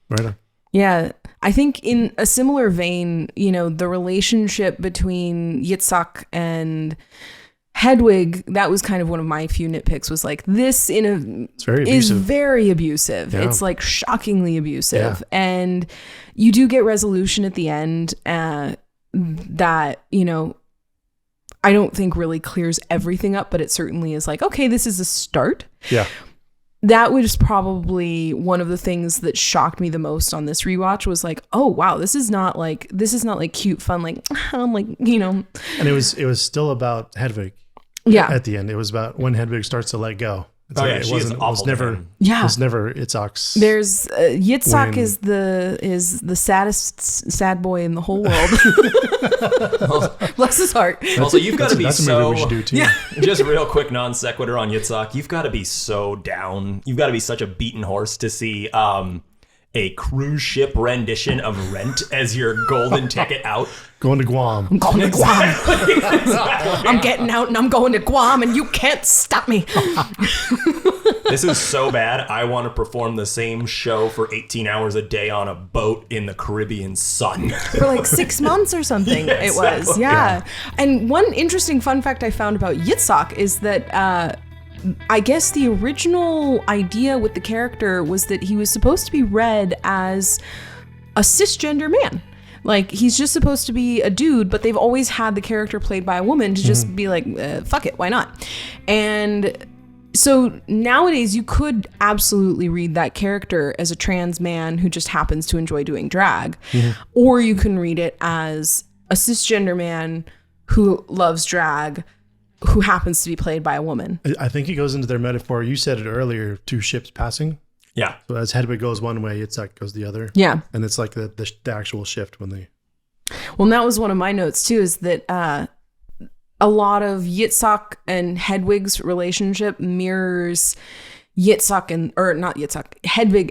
Right on. Yeah, I think in a similar vein, the relationship between Yitzhak and Hedwig, that was kind of one of my few nitpicks, was like this It's very abusive. is very abusive. Yeah. It's like shockingly abusive. Yeah. And you do get resolution at the end that, I don't think really clears everything up, but it certainly is like, okay, this is a start. Yeah. That was probably one of the things that shocked me the most on this rewatch, was like, oh wow, this is not like cute fun, like I'm like, And it was still about Hedwig. Yeah. At the end, it was about when Hedwig starts to let go. It's like, she is awful to him. Yeah. It was never Yitzhak's. There's Yitzhak When- is the saddest sad boy in the whole world. Bless his heart. Also, you've got to be that's a movie we should do too. Just real quick non sequitur on Yitzhak. You've got to be so down. You've got to be such a beaten horse to see a cruise ship rendition of Rent as your golden ticket out. Going to Guam. I'm going to Guam. Exactly. I'm getting out and I'm going to Guam and you can't stop me. This is so bad. I want to perform the same show for 18 hours a day on a boat in the Caribbean sun. For like 6 months or something. Yeah, it was. exactly. Yeah. And one interesting fun fact I found about Yitzhak is that I guess the original idea with the character was that he was supposed to be read as a cisgender man. Like, he's just supposed to be a dude, but they've always had the character played by a woman to just be like, fuck it, why not? And so nowadays you could absolutely read that character as a trans man who just happens to enjoy doing drag, or you can read it as a cisgender man who loves drag, who happens to be played by a woman. I think it goes into their metaphor. You said it earlier, two ships passing. Yeah. So as Hedwig goes one way, Yitzhak goes the other. Yeah. And it's like the actual shift when they... Well, and that was one of my notes too, is that a lot of Yitzhak and Hedwig's relationship mirrors Hedwig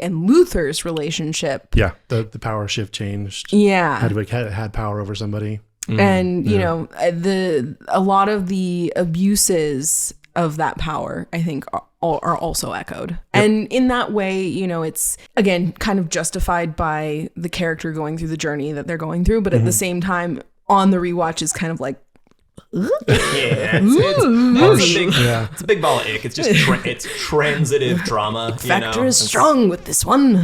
and Luther's relationship. Yeah, the power shift changed. Yeah. Hedwig had power over somebody. And, you know, a lot of the abuses of that power, I think, are also echoed. Yep. And in that way, you know, it's, again, kind of justified by the character going through the journey that they're going through. But at the same time, on the rewatch is kind of like, it's a big ball of ick. It's just it's transitive trauma. Factor is strong with this one.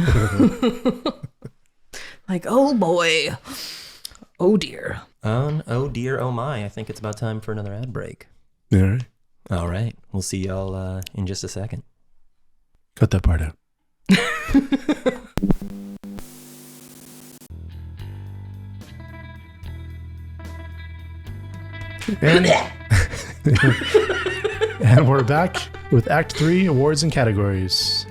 Like, oh boy. Oh dear. Oh dear, oh my. I think it's about time for another ad break. All right. All right. We'll see y'all in just a second. Cut that part out. And we're back with Act 3 awards and categories.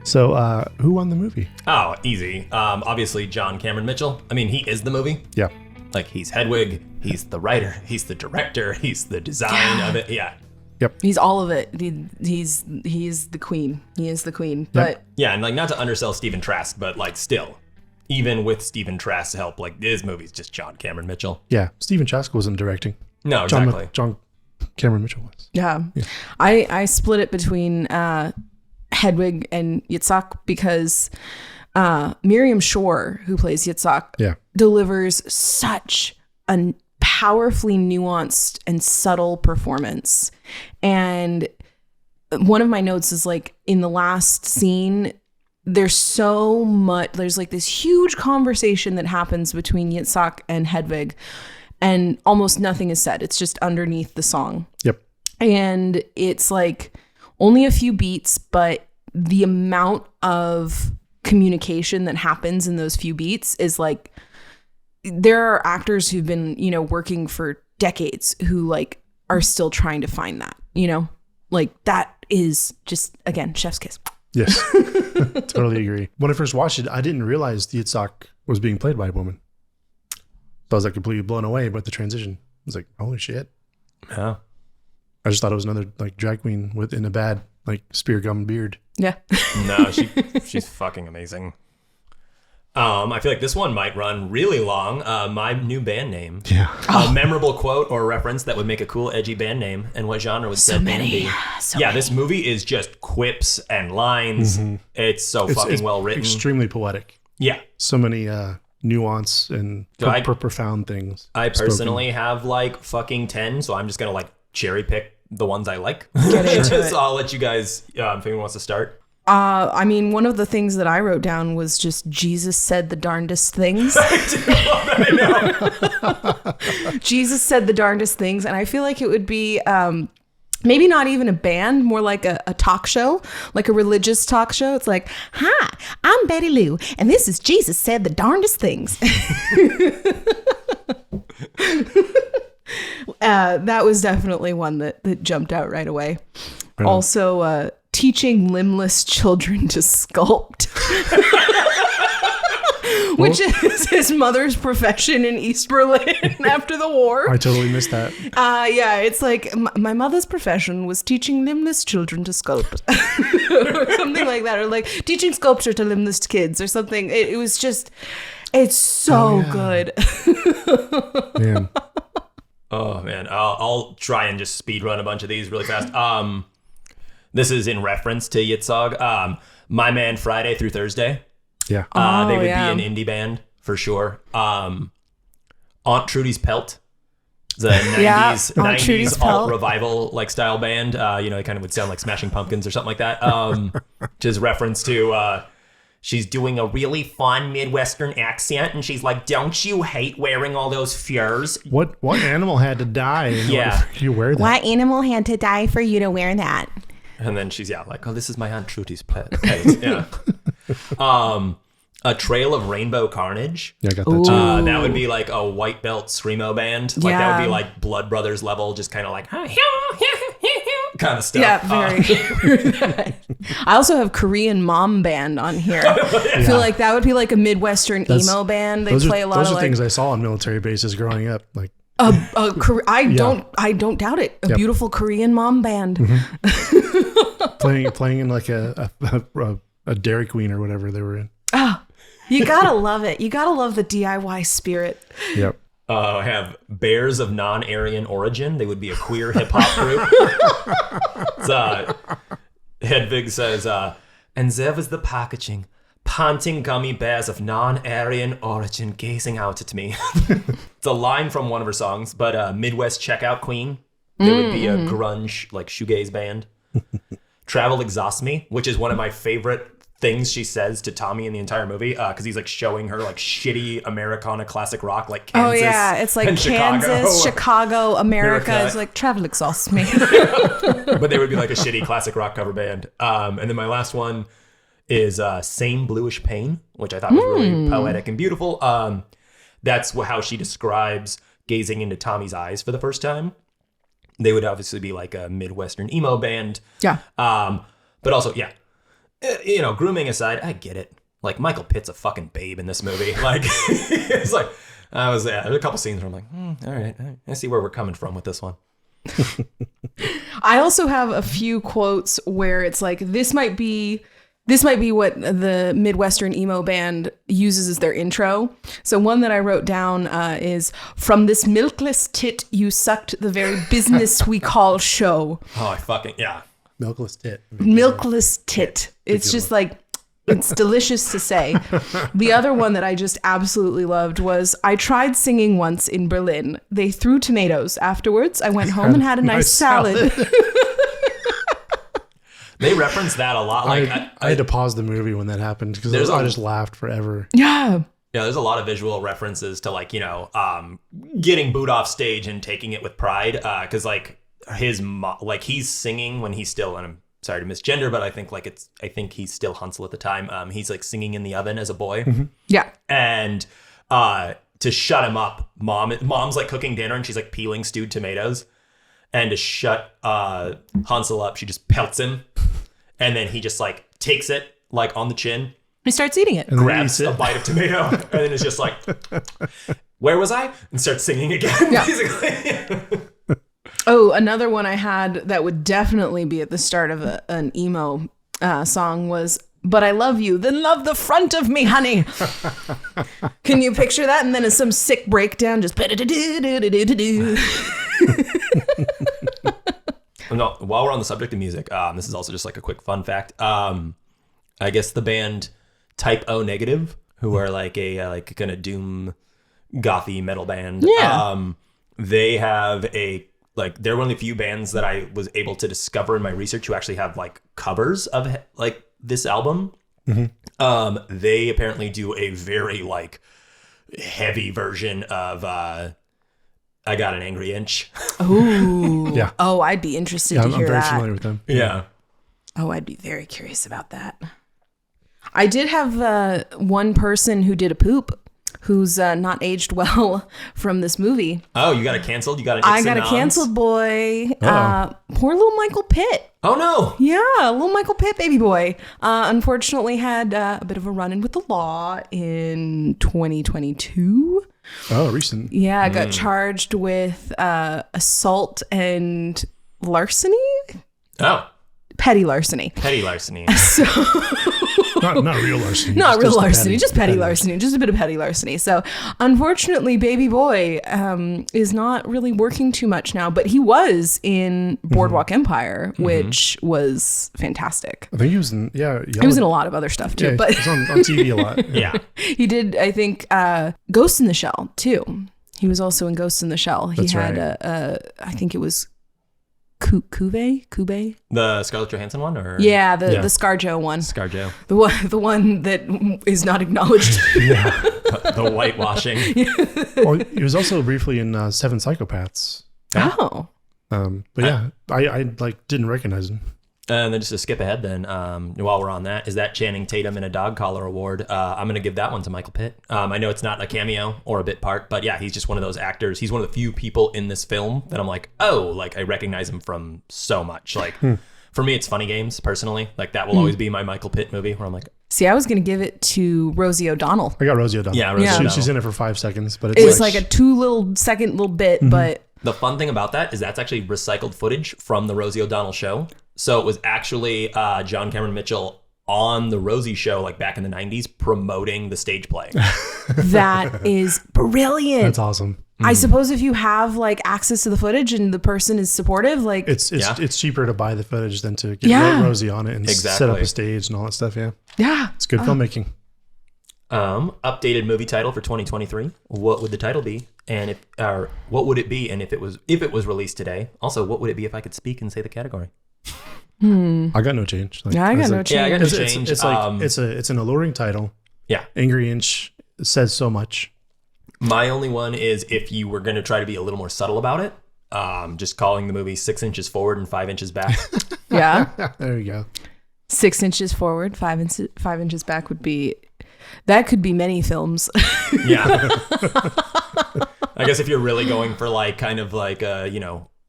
So, who won the movie? Oh, easy. Obviously, John Cameron Mitchell. I mean, he is the movie. Yeah. Like, he's Hedwig, he's the writer, he's the director, he's the design of it. Yeah. Yep. He's all of it. He's the queen. He is the queen. But yeah, and like, not to undersell Stephen Trask, but like, still, even with Stephen Trask's help, like, this movie's just John Cameron Mitchell. Yeah. Stephen Trask wasn't directing. No, exactly. John Cameron Mitchell was. yeah. I split it between Hedwig and Yitzhak because Miriam Shore, who plays Yitzhak, delivers such a powerfully nuanced and subtle performance. And one of my notes is like, in the last scene, there's like this huge conversation that happens between Yitzhak and Hedwig, and almost nothing is said. It's just underneath the song. Yep. And it's like only a few beats, but the amount of communication that happens in those few beats is like, there are actors who've been, you know, working for decades who like are still trying to find that, you know, like that is just, again, chef's kiss. Yes. Totally agree. When I first watched it, I didn't realize Yitzhak was being played by a woman. So I was like completely blown away by the transition. I was like, holy shit. Yeah. I just thought it was another like drag queen in a bad like spear gum beard. Yeah. No, she's fucking amazing. I feel like this one might run really long. My new band name. Yeah. A memorable quote or reference that would make a cool, edgy band name, and what genre would said band be? This movie is just quips and lines. Mm-hmm. It's fucking well written. Extremely poetic. Yeah. So many nuance and profound things. I personally have like fucking 10, so I'm just gonna like cherry pick the ones I like. Get into it. So I'll let you guys, if anyone wants to start. I mean, one of the things that I wrote down was just Jesus said the darndest things. I know. Jesus said the darndest things. And I feel like it would be maybe not even a band, more like a talk show, like a religious talk show. It's like, hi, I'm Betty Lou, and this is Jesus said the darndest things. That was definitely one that jumped out right away. Right. Also, teaching limbless children to sculpt, which is his mother's profession in East Berlin after the war. I totally missed that. Yeah, it's like my mother's profession was teaching limbless children to sculpt, or something like that, or like teaching sculpture to limbless kids, or something. It was just, it's so good. Man. Oh man, I'll try and just speed run a bunch of these really fast. this is in reference to Yitzhak. My Man Friday Through Thursday. Yeah. They would be an indie band for sure. Aunt Trudy's Pelt. The 90s alt revival like style band. It kind of would sound like Smashing Pumpkins or something like that. Which is reference to she's doing a really fun Midwestern accent, and she's like, "Don't you hate wearing all those furs?" What animal had to die in order for you to wear that? What animal had to die for you to wear that? And then she's like, "Oh, this is my Aunt Trudy's pet." Yeah. A Trail of Rainbow Carnage. Yeah, I got that too. That would be like a white belt screamo band. Like that would be like Blood Brothers level, just kind of like kind of stuff. Yeah, very. I also have Korean mom band on here. I feel like that would be like a Midwestern emo band. They play a lot of those are things I saw on military bases growing up. Like I don't doubt it. A beautiful Korean mom band. playing in like a Dairy Queen or whatever they were in. Oh, you gotta love it. You gotta love the DIY spirit. Yep. I have Bears of Non-Aryan Origin. They would be a queer hip hop group. Hedwig says, and there was the packaging, panting gummy bears of non-Aryan origin gazing out at me. It's a line from one of her songs, but Midwest Checkout Queen. There would be a grunge, like shoegaze band. Travel Exhausts Me, which is one of my favorite things she says to Tommy in the entire movie, because he's like showing her like shitty Americana classic rock, like Kansas. Oh yeah, it's like Kansas, Chicago, America. It's like travel exhausts me. But they would be like a shitty classic rock cover band. And then my last one is Same Bluish Pain, which I thought was really poetic and beautiful. That's how she describes gazing into Tommy's eyes for the first time. They would obviously be like a Midwestern emo band. Yeah. But also, yeah. Grooming aside, I get it. Like, Michael Pitt's a fucking babe in this movie. Like, it's like, there's a couple scenes where I'm like, all right, I see where we're coming from with this one. I also have a few quotes where it's like, this might be what the Midwestern emo band uses as their intro. So one that I wrote down is, from this milkless tit you sucked the very business we call show. Oh, yeah. Milkless tit. Milkless tit. It's just like, it's delicious to say. The other one that I just absolutely loved was, I tried singing once in Berlin. They threw tomatoes. Afterwards, I went home and had a nice salad. They reference that a lot. Like I had to pause the movie when that happened because I just laughed forever. Yeah. Yeah, there's a lot of visual references to like, getting booed off stage and taking it with pride. Because like his he's singing when he's still, and I'm sorry to misgender, but I think he's still Hansel at the time. He's like singing in the oven as a boy. Mm-hmm. Yeah. And to shut him up, mom's like cooking dinner and she's like peeling stewed tomatoes. And to shut Hansel up, she just pelts him. And then he just like takes it like on the chin. He starts eating it. And grabs a bite of tomato. And then it's just like, where was I? And starts singing again, basically. Oh, another one I had that would definitely be at the start of an emo song was, but I love you, then love the front of me, honey. Can you picture that? And then it's some sick breakdown, just... No, while we're on the subject of music, this is also just like a quick fun fact. I guess the band Type O Negative, who are like a kind of doom gothy metal band. Yeah. They have they're one of the few bands that I was able to discover in my research who actually have like covers of like this album. Mm-hmm. They apparently do a very like heavy version of I Got an Angry Inch. Oh, yeah. Oh, I'd be interested to hear that. I'm very familiar with them. Yeah. Oh, I'd be very curious about that. I did have one person who did a poop who's not aged well from this movie. Oh, you got it canceled? You got it? I got it canceled, boy. Poor little Michael Pitt. Oh, no. Yeah, little Michael Pitt, baby boy. Unfortunately had a bit of a run-in with the law in 2022. Oh, recent. Yeah, I got charged with assault and larceny. Oh. petty larceny. Petty larceny. Not real larceny. Not real larceny, petty. just petty larceny, just a bit of petty larceny. So unfortunately, baby boy is not really working too much now, but he was in Boardwalk Empire, which was fantastic. I think he was in, He was in a lot of other stuff too, but he was on TV a lot. Yeah. he did, I think, Ghost in the Shell too. He was also in Ghost in the Shell. He That's had right. I think it was Cuvée? The Scarlett Johansson one, or Yeah, the ScarJo one. ScarJo. The one that is not acknowledged. The whitewashing. Well, he was also briefly in Seven Psychopaths. Oh. But yeah, I like didn't recognize him. And then just to skip ahead then, while we're on that, is that Channing Tatum in a Dog Collar Award. I'm going to give that one to Michael Pitt. I know it's not a cameo or a bit part, but yeah, he's just one of those actors. He's one of the few people in this film that I'm like, oh, like I recognize him from so much. Like for me, it's Funny Games personally. Like that will always be my Michael Pitt movie where I'm like, See, I was going to give it to Rosie O'Donnell. I got Rosie O'Donnell. Yeah, Rosie O'Donnell. She's in it for 5 seconds, but It was like a 2-second little bit, but the fun thing about that is that's actually recycled footage from the Rosie O'Donnell show. So it was actually John Cameron Mitchell on the Rosie show, like back in the 90s, promoting the stage play. that is brilliant. That's awesome. I suppose if you have like access to the footage and the person is supportive, like It's cheaper to buy the footage than to get Rosie on it and set up a stage and all that stuff. Yeah, it's good filmmaking. Updated movie title for 2023. What would the title be? And what would it be? And if it was released today, also what would it be if I could speak and say the category? I got no change. Like, I got no Yeah, I got no change. change. It's like it's an alluring title. Yeah. Angry Inch says so much. My only one is if you were going to try to be a little more subtle about it, just calling the movie 6 inches forward and 5 inches back. Yeah. There you go. 6 inches forward, 5 inches back would be, that could be many films. Yeah. I guess if you're really going for like kind of like,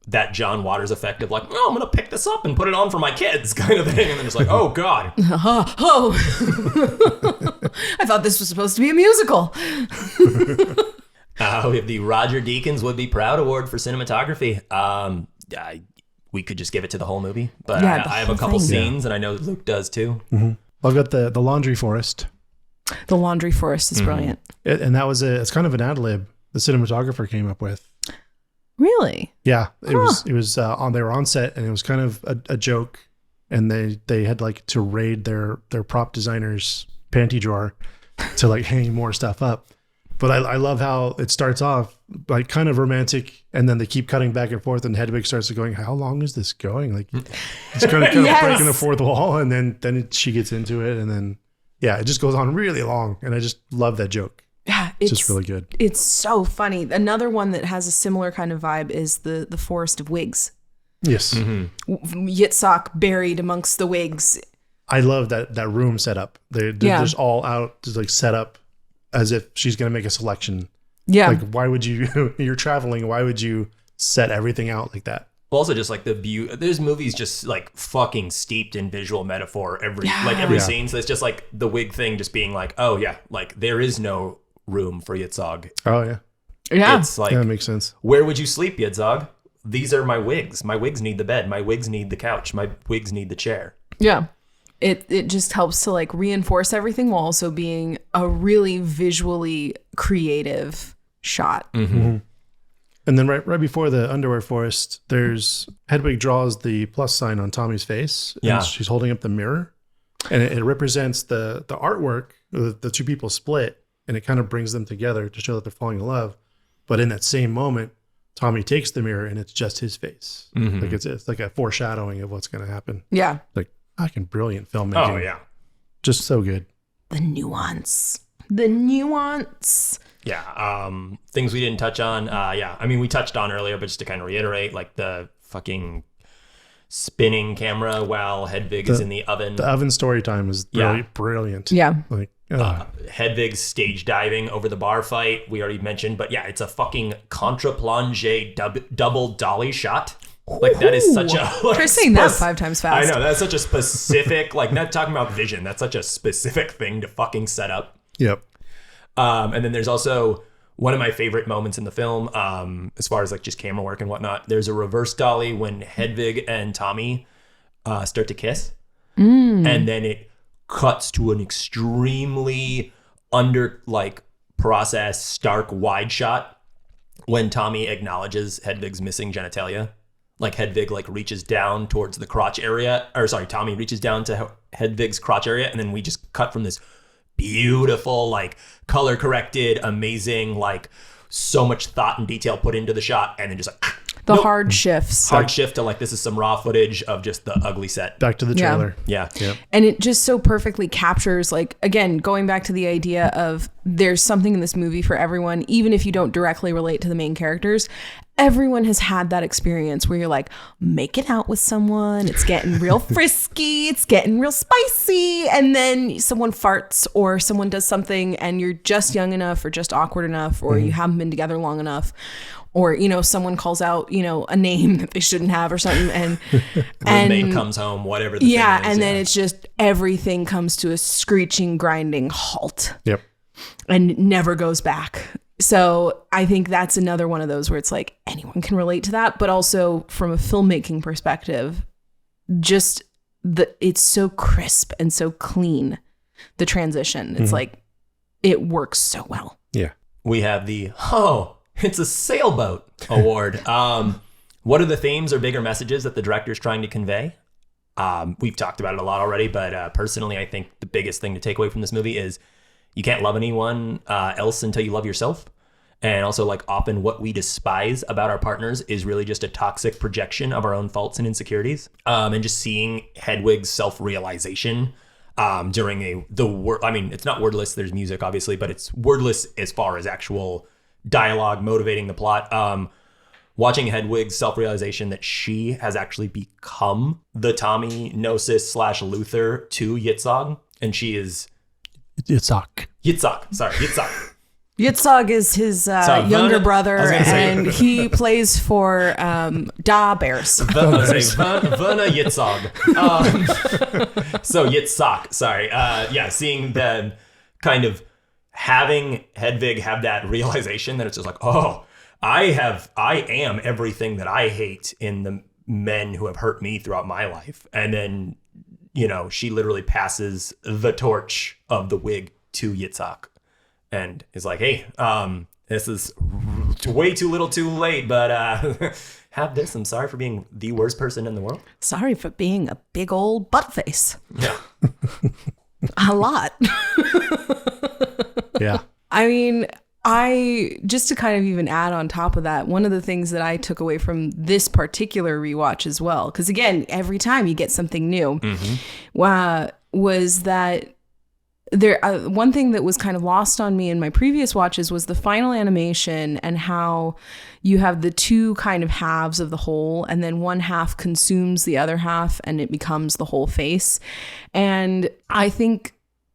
that John Waters effect of like, oh, I'm going to pick this up and put it on for my kids kind of thing. And then it's like, oh, God. Oh, I thought this was supposed to be a musical. We have the Roger Deakins Would Be Proud Award for cinematography. We could just give it to the whole movie, but Yeah, I have the a whole couple thing. scenes, and I know Luke does too. I've got the Laundry Forest, The Laundry Forest is brilliant. and that was it's kind of an ad lib the cinematographer came up with. Really? Yeah, it was on. They were on set, and it was kind of a joke, and they had like to raid their prop designer's panty drawer to like hang more stuff up. But I love how it starts off like kind of romantic, and then they keep cutting back and forth, and Hedwig starts going, "How long is this going?" Like it's kind of Yes. breaking the fourth wall, and then she gets into it, and then it just goes on really long, and I just love that joke. Yeah, It's just really good. It's so funny. Another one that has a similar kind of vibe is the Forest of Wigs. Yes, Yitzhak buried amongst the wigs. I love that room setup. They're just all out, just like set up as if she's gonna make a selection. Yeah. Like, why would you? You're traveling. Why would you set everything out like that? Also, just like the view, there's movies just like fucking steeped in visual metaphor every Yeah. scene. So it's just like the wig thing, just being like, oh yeah, like there is no room for Yitzhak. Oh yeah, Yeah. It's like, that makes sense. where would you sleep, Yitzhak? These are my wigs. My wigs need the bed. My wigs need the couch. My wigs need the chair. Yeah. It just helps to like reinforce everything while also being a really visually creative shot. And then right before the underwear forest, there's Hedwig draws the plus sign on Tommy's face. And Yeah. she's holding up the mirror, and it represents the artwork. The two people split, and it kind of brings them together to show that they're falling in love. But in that same moment, Tommy takes the mirror, and it's just his face. Like it's like a foreshadowing of what's going to happen. Yeah. Like fucking brilliant filmmaking. Oh yeah. Just so good. The nuance. The nuance. Yeah. Things we didn't touch on. Yeah. I mean, we touched on earlier, but just to kind of reiterate, like the fucking spinning camera while Hedwig is in the oven. The oven story time is brilliant. Yeah. Like, Hedwig's stage diving over the bar fight, we already mentioned, but yeah, it's a fucking contre-plonge double dolly shot. Like that is such a like, Try saying that 5 times fast. I know, that's such a specific, like not talking about vision, that's such a specific thing to fucking set up. yep. And then there's also one of my favorite moments in the film, as far as like just camera work and whatnot. There's a reverse dolly when Hedwig and Tommy start to kiss. And then it cuts to an extremely processed, stark wide shot when Tommy acknowledges Hedwig's missing genitalia. Like Hedwig reaches down towards the crotch area, Tommy reaches down to Hedwig's crotch area, and then we just cut from this beautiful, color corrected, amazing, so much thought and detail put into the shot, and then just hard shifts. Hard shift to this is some raw footage of just the ugly set. Back to the trailer. Yeah. And it just so perfectly captures, again, going back to the idea of there's something in this movie for everyone, even if you don't directly relate to the main characters. Everyone has had that experience where you're making out with someone, it's getting real frisky, it's getting real spicy, and then someone farts or someone does something and you're just young enough or just awkward enough or you haven't been together long enough, or someone calls out a name that they shouldn't have or something, and roommate comes home, whatever the thing is, and then it's just everything comes to a screeching, grinding halt. Yep. And never goes back. So I think that's another one of those where it's anyone can relate to that, but also from a filmmaking perspective, just it's so crisp and so clean, the transition. It's it works so well. Yeah. We have the it's a sailboat award. What are the themes or bigger messages that the director's trying to convey? We've talked about it a lot already, but personally, I think the biggest thing to take away from this movie is you can't love anyone else until you love yourself. And also, often what we despise about our partners is really just a toxic projection of our own faults and insecurities. And just seeing Hedwig's self-realization during it's not wordless, there's music, obviously, but it's wordless as far as actual dialogue motivating the plot. Watching Hedwig's self-realization that she has actually become the Tommy Gnosis / Luther to Yitzhak, and she is... Yitzhak. Yitzhak is his younger brother, and he plays for Da Bears. Werner Yitzhak. So Yitzhak, sorry. Seeing them kind of having Hedwig have that realization that it's just I am everything that I hate in the men who have hurt me throughout my life. And then, she literally passes the torch of the wig to Yitzhak and is hey, this is way too little too late, but have this. I'm sorry for being the worst person in the world. Sorry for being a big old butt face. Yeah. A lot. Yeah. I mean, just to kind of even add on top of that, one of the things that I took away from this particular rewatch as well, because again, every time you get something new, was that there one thing that was kind of lost on me in my previous watches was the final animation and how you have the two kind of halves of the whole, and then one half consumes the other half and it becomes the whole face. And I think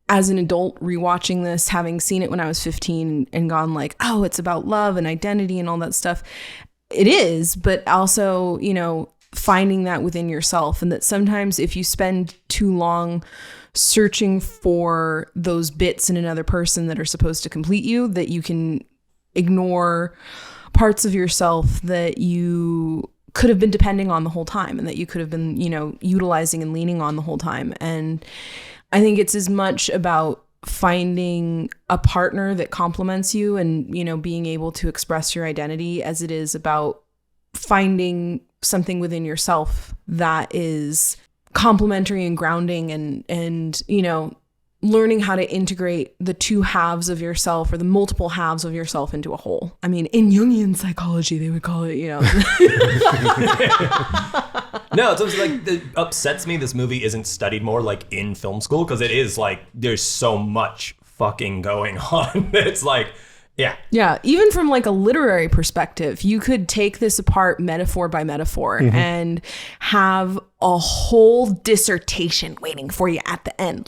as an adult rewatching this, having seen it when I was 15 and gone it's about love and identity and all that stuff, it is, but also, finding that within yourself, and that sometimes if you spend too long searching for those bits in another person that are supposed to complete you, that you can ignore parts of yourself that you could have been depending on the whole time, and that you could have been, utilizing and leaning on the whole time. And I think it's as much about finding a partner that complements you and, being able to express your identity as it is about finding something within yourself that is complementary and grounding and learning how to integrate the two halves of yourself or the multiple halves of yourself into a whole. I mean, in Jungian psychology, they would call it, No, it's almost it upsets me this movie isn't studied more in film school, because it is there's so much fucking going on. It's yeah, even from a literary perspective, you could take this apart metaphor by metaphor and have a whole dissertation waiting for you at the end.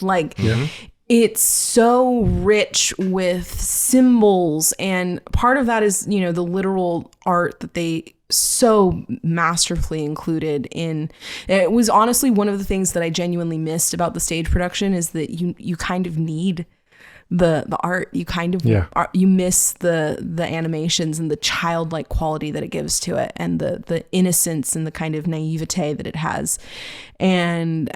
It's so rich with symbols, and part of that is, the literal art that they so masterfully included in. It was honestly one of the things that I genuinely missed about the stage production, is that you kind of need the art. You kind of you miss the animations and the childlike quality that it gives to it, and the innocence and the kind of naivete that it has, and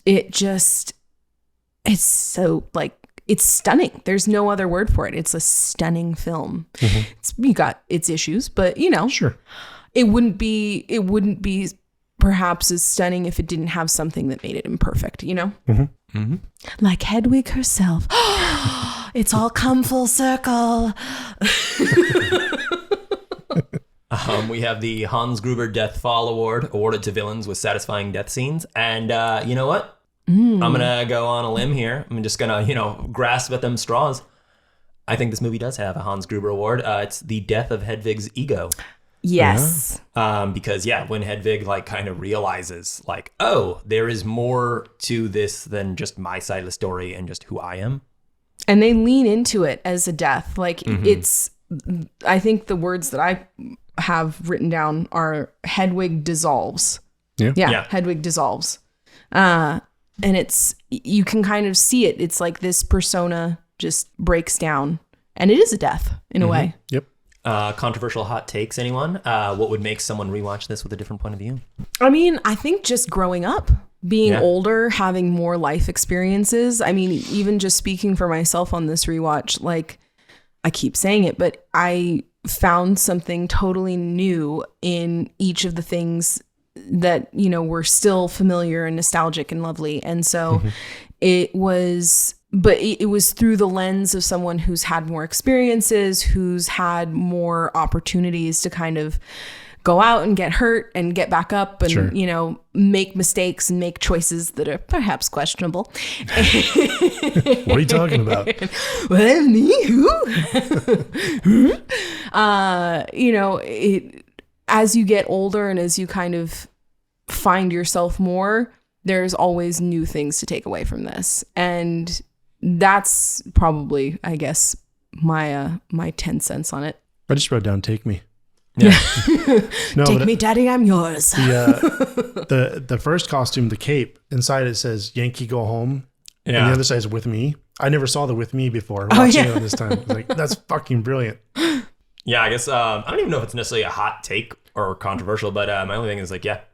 it's so like, it's stunning. There's no other word for it. It's a stunning film. You got its issues, but Sure. it wouldn't be perhaps as stunning if it didn't have something that made it imperfect, like Hedwig herself. It's all come full circle. We have the Hans Gruber Death Fall Award awarded to villains with satisfying death scenes. And you know what? I'm going to go on a limb here. I'm just going to, grasp at them straws. I think this movie does have a Hans Gruber Award. It's the death of Hedwig's ego. Yes. Because, when Hedwig, kind of realizes, oh, there is more to this than just my side of the story and just who I am. And they lean into it as a death. It's, I think the words that I have written down are Hedwig dissolves. Yeah. Hedwig dissolves. And it's, you can kind of see it. It's like this persona just breaks down, and it is a death in a way. Yep. Controversial hot takes, anyone? What would make someone rewatch this with a different point of view? I mean, I think just growing up, being older, having more life experiences. I mean, even just speaking for myself on this rewatch, I keep saying it, but I found something totally new in each of the things that, were still familiar and nostalgic and lovely. And so it was through the lens of someone who's had more experiences, who's had more opportunities to kind of go out and get hurt and get back up and, make mistakes and make choices that are perhaps questionable. What are you talking about? Well, me? Who? As you get older and as you kind of find yourself more, there's always new things to take away from this. And that's probably, I guess, my 10 cents on it. I just wrote down "Take me." Yeah. No, Take me, daddy, I'm yours. The first costume, the cape, inside it says "Yankee Go Home," and the other side is "With Me." I never saw the "With Me" before. Watching it this time, I was like, that's fucking brilliant. Yeah, I guess I don't even know if it's necessarily a hot take or controversial, but my only thing is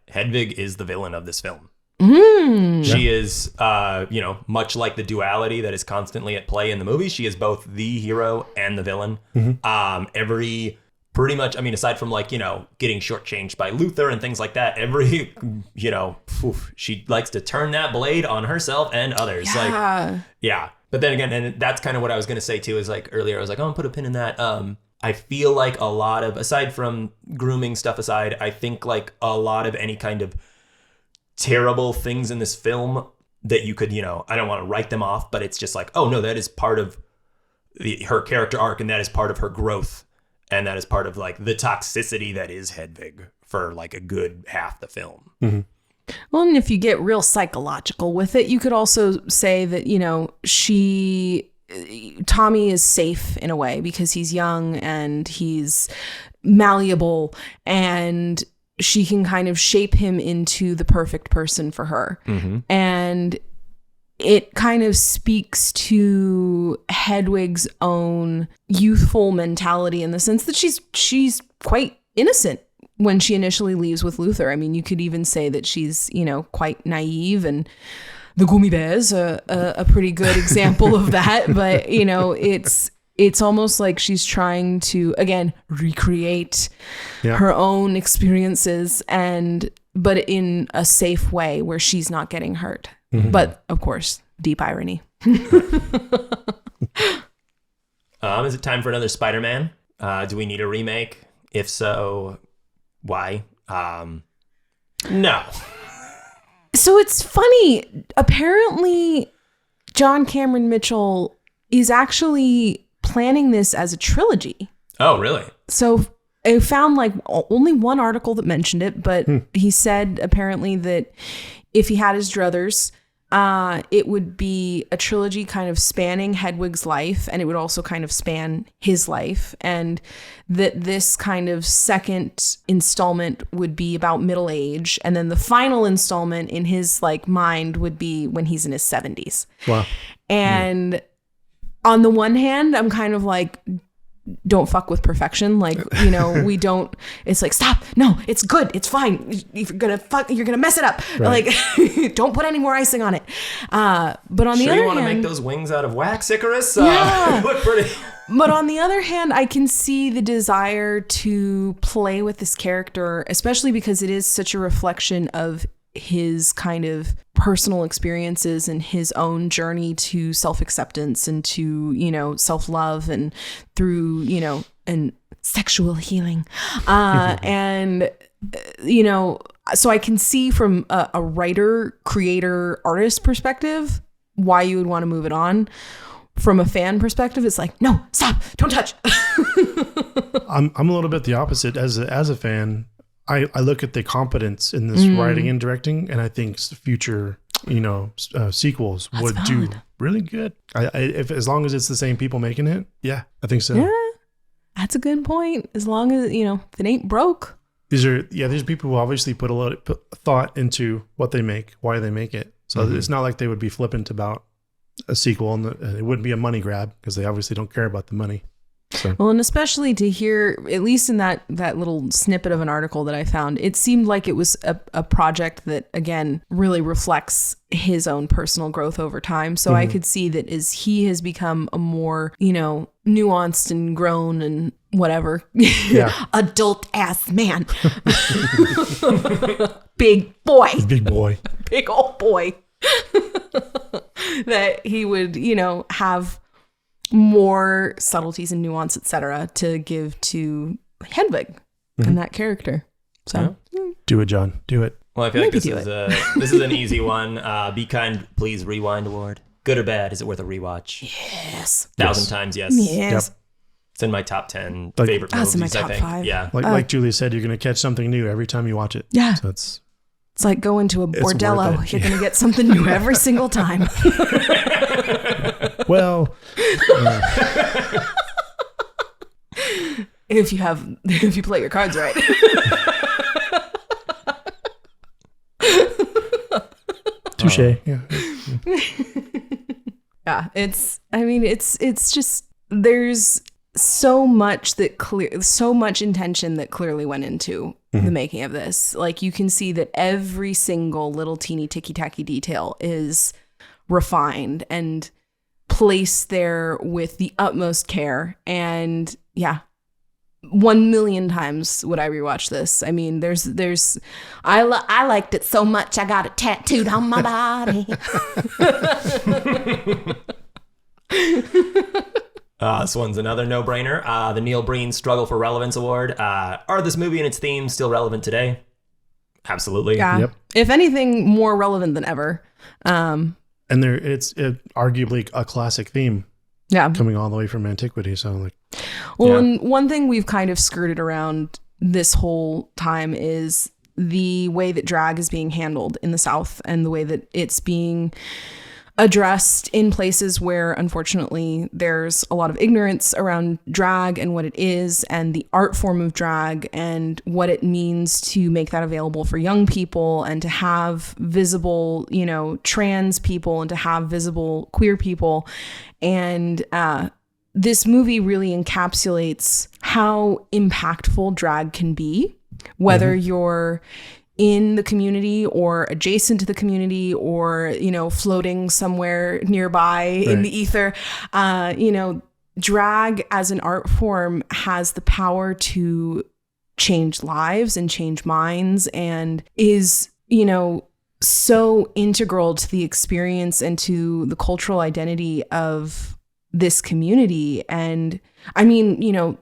Hedwig is the villain of this film. She is, much like the duality that is constantly at play in the movie. She is both the hero and the villain. Pretty much, I mean, aside from getting shortchanged by Luther and things like that, she likes to turn that blade on herself and others. But then again, and that's kind of what I was going to say too, is earlier I was I'm going to put a pin in that. I feel like a lot of, aside from grooming stuff aside, I think a lot of any kind of terrible things in this film that you could, I don't want to write them off, but it's just oh no, that is part of her character arc, and that is part of her growth, and that is part of the toxicity that is Hedwig for a good half the film. Well, and if you get real psychological with it, you could also say that, Tommy is safe in a way because he's young and he's malleable, and she can kind of shape him into the perfect person for her. And it kind of speaks to Hedwig's own youthful mentality in the sense that she's quite innocent when she initially leaves with Luther. I mean, you could even say that she's, quite naive, and the gummy bears are a pretty good example of that. But, it's almost like she's trying to, again, recreate her own experiences, but in a safe way where she's not getting hurt. But of course, deep irony. Is it time for another Spider-Man? Do we need a remake? If so, why? No. So it's funny. Apparently, John Cameron Mitchell is actually planning this as a trilogy. Oh, really? So I found only one article that mentioned it, but he said apparently that if he had his druthers, it would be a trilogy kind of spanning Hedwig's life, and it would also kind of span his life, and that this kind of second installment would be about middle age, and then the final installment in his mind would be when he's in his 70s. Wow. And on the one hand, I'm kind of like, don't fuck with perfection. Like, you know, we don't, it's like, stop. No, it's good. It's fine. If you're going to fuck, you're going to mess it up. Right. Like, don't put any more icing on it. But on the other you want to hand, make those wings out of wax, Icarus? Yeah. Look pretty. but on the other hand, I can see the desire to play with this character, especially because it is such a reflection of his kind of personal experiences and his own journey to self-acceptance and to, you know, self-love and through, you know, and sexual healing. And, you know, so I can see from a writer, creator, artist perspective why you would want to move it on. From a fan perspective, it's like, no, stop, don't touch. I'm a little bit the opposite. As a fan, I look at the competence in this writing and directing, and I think future, you know, sequels would do really good. If as long as it's the same people making it, yeah, I think so. Yeah, that's a good point. As long as, you know, if it ain't broke. There's people who obviously put a lot of thought into what they make, why they make it. So it's not like they would be flippant about a sequel, and it wouldn't be a money grab because they obviously don't care about the money. So. Well, and especially to hear, at least in that little snippet of an article that I found, it seemed like it was a project that, again, really reflects his own personal growth over time. So I could see that as he has become a more, you know, nuanced and grown and whatever, adult ass man, big boy, big old boy, that he would, you know, have more subtleties and nuance, etc., to give to Hedwig and that character. So do it, John. Do it. Well, I feel like this is an easy one. Be Kind, Please Rewind award. Good or bad? Is it worth a rewatch? Yes. 1,000 times, yes. Yes. Yep. It's in my top 10 Like- favorite movies, That's in my I top think. 5. Yeah. Like Julia said, you're going to catch something new every time you watch it. Yeah. So it's like going to a worth bordello. it. You're going to get something new every single time. well. If you play your cards right. Touche. Yeah. Yeah, it's just, there's so much intention that clearly went into the making of this. Like, you can see that every single little teeny ticky-tacky detail is refined and placed there with the utmost care. And yeah, 1,000,000 times would I rewatch this. I mean, I liked it so much I got it tattooed on my body. This one's another no-brainer. The Neil Breen Struggle for Relevance Award. Are this movie and its theme still relevant today? Absolutely. Yeah. Yep. If anything, more relevant than ever. And it's arguably a classic theme. Yeah. Coming all the way from antiquity. So like. Well, and one thing we've kind of skirted around this whole time is the way that drag is being handled in the South and the way that it's being addressed in places where, unfortunately, there's a lot of ignorance around drag and what it is and the art form of drag and what it means to make that available for young people and to have visible, you know, trans people and to have visible queer people. And this movie really encapsulates how impactful drag can be, whether you're in the community or adjacent to the community or, you know, floating somewhere nearby in the ether. You know, drag as an art form has the power to change lives and change minds and is, you know, so integral to the experience and to the cultural identity of this community. And I mean, you know,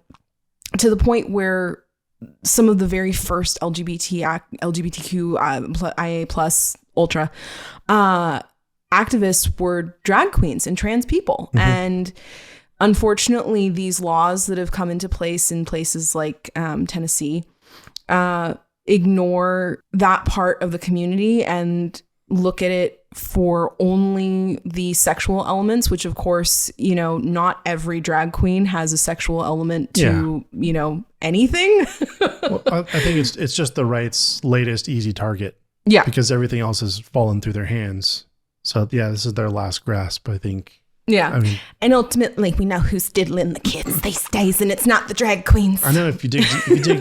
to the point where some of the very first LGBTQIA plus ultra activists were drag queens and trans people. And unfortunately, these laws that have come into place in places like Tennessee ignore that part of the community and look at it for only the sexual elements, which of course, you know, not every drag queen has a sexual element to, you know, anything. Well, I think it's just the right's latest easy target. Yeah. Because everything else has fallen through their hands. So yeah, this is their last grasp, I think. Yeah. I mean, and ultimately, we know who's diddling the kids these days, and it's not the drag queens. I know if you dig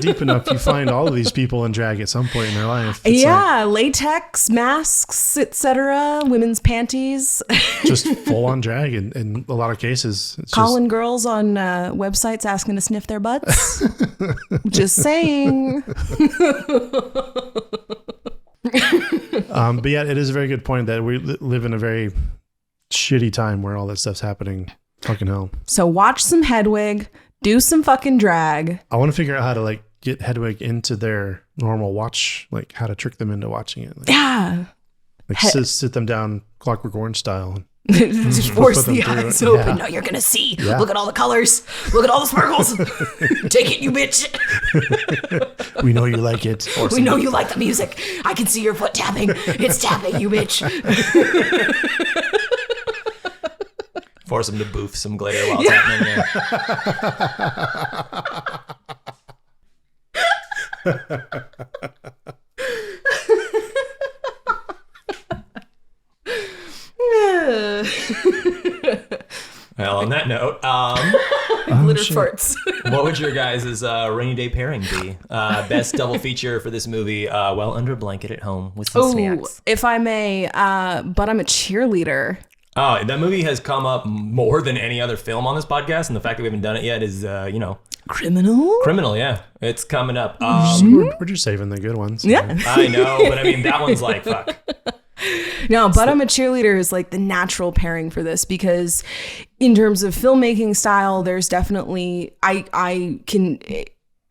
deep enough, you find all of these people in drag at some point in their life. It's Yeah, latex, masks, etc., women's panties. just full on drag in a lot of cases. It's Calling girls on websites asking to sniff their butts. Just saying. But yeah, it is a very good point that we live in a very shitty time where all that stuff's happening. Fucking hell. So watch some Hedwig, do some fucking drag. I want to figure out how to like get Hedwig into their normal watch, like how to trick them into watching it. Like, Yeah. like sit them down Clockwork Orange style. Just force put them the through it. eyes open. Yeah. No, you're gonna see. Yeah. Look at all the colors. Look at all the sparkles. Take it, you bitch. We know you like it. We know you like the music. I can see your foot tapping. It's tapping, you bitch. Force them to boof some glitter while it's happening. Well, on that note, Glitter farts. what would your guys' rainy day pairing be? Best double feature for this movie, well, under a blanket at home with some Oh, snacks. if I may, but I'm a cheerleader. Oh, that movie has come up more than any other film on this podcast, and the fact that we haven't done it yet is, Criminal? criminal, yeah. It's coming up. We're just saving the good ones. Yeah. I know, but I mean, that one's like, fuck. No, but I'm a cheerleader is like the natural pairing for this because in terms of filmmaking style, there's definitely, I can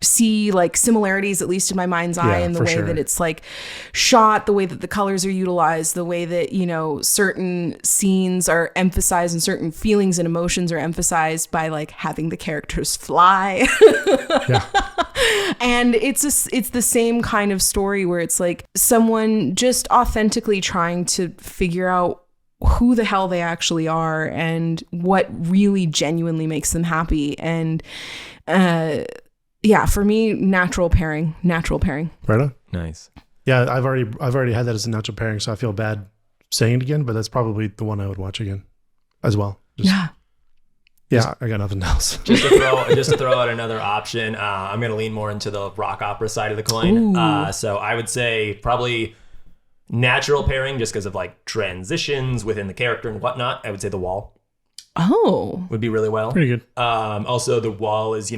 see like similarities, at least in my mind's eye, in the way that it's like shot, the way that the colors are utilized, the way that, you know, certain scenes are emphasized and certain feelings and emotions are emphasized by like having the characters fly. Yeah. And it's the same kind of story where it's like someone just authentically trying to figure out who the hell they actually are and what really genuinely makes them happy. And yeah, for me, natural pairing. Right on. Nice. Yeah, I've already had that as a natural pairing, so I feel bad saying it again, but that's probably the one I would watch again as well. Yeah, I got nothing else. Just to throw out another option, I'm going to lean more into the rock opera side of the coin. So I would say probably natural pairing just because of like transitions within the character and whatnot. I would say The Wall would be really well. Pretty good. Also, The Wall is,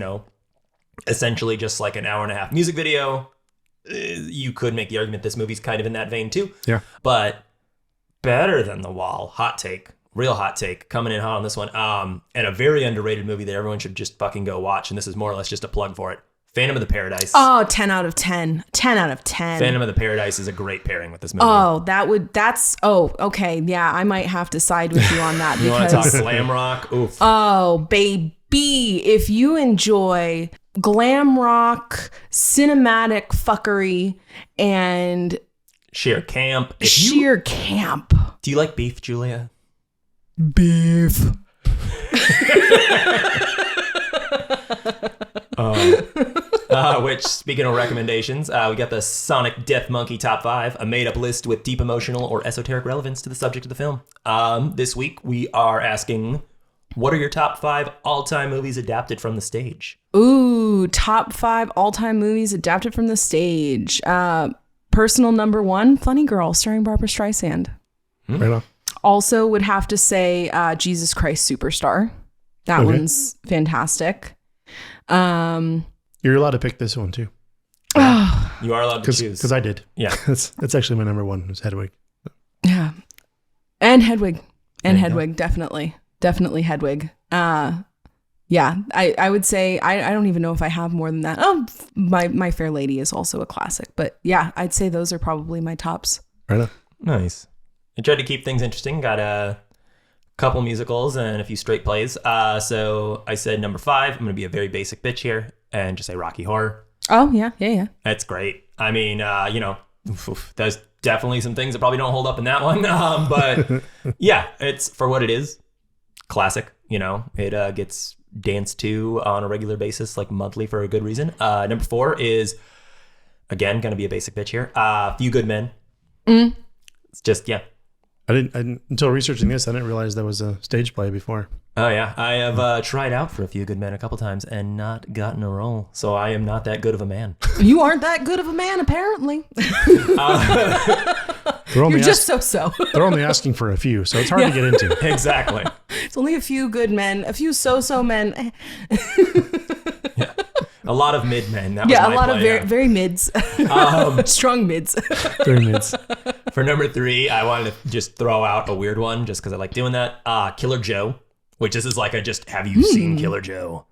essentially just like an hour and a half music video. You could make the argument this movie's kind of in that vein too. Yeah. But better than The Wall. Hot take. Real hot take. Coming in hot on this one. And a very underrated movie that everyone should just fucking go watch. And this is more or less just a plug for it. Phantom of the Paradise. Oh, 10 out of 10. 10 out of 10. Phantom of the Paradise is a great pairing with this movie. Okay. Yeah, I might have to side with you on that. You want to talk because glam rock? Oof. oh, baby. If you enjoy glam rock, cinematic fuckery, and sheer camp. Camp. Do you like beef, Julia? Beef. Which, speaking of recommendations, we got the Sonic Death Monkey Top 5, a made-up list with deep emotional or esoteric relevance to the subject of the film. This week, we are asking, what are your top 5 all-time movies adapted from the stage? Ooh, top 5 all-time movies adapted from the stage. Personal number 1, Funny Girl, starring Barbara Streisand. Right on. Also would have to say Jesus Christ Superstar. That one's fantastic. You're allowed to pick this one too. You are allowed to choose. Because I did. Yeah. That's actually my number one, was Hedwig. Yeah. And Hedwig. Definitely. Definitely Hedwig. Yeah, I would say, I don't even know if I have more than that. Oh, My Fair Lady is also a classic. But yeah, I'd say those are probably my tops. Right on. Nice. I tried to keep things interesting. Got a couple musicals and a few straight plays. So I said number 5. I'm going to be a very basic bitch here and just say Rocky Horror. Oh, yeah. That's great. I mean, there's definitely some things that probably don't hold up in that one. But yeah, it's for what it is. Classic. It gets danced to on a regular basis, like monthly for a good reason. Number 4 is, again, going to be a basic bitch here. Few Good Men. It's just, I didn't until researching this. I didn't realize that was a stage play before. Oh yeah, I have tried out for A Few Good Men a couple times and not gotten a role, so I am not that good of a man. You aren't that good of a man, apparently. You're just so-so. They're only asking for a few, so it's hard to get into. Exactly. It's only a few good men, a few so-so men. Yeah. A lot of mid men. That was Yeah, a my lot of play, very mids. Strong mids. Very mids. For number 3, I wanted to just throw out a weird one just because I like doing that. Killer Joe, which this is like have you seen Killer Joe?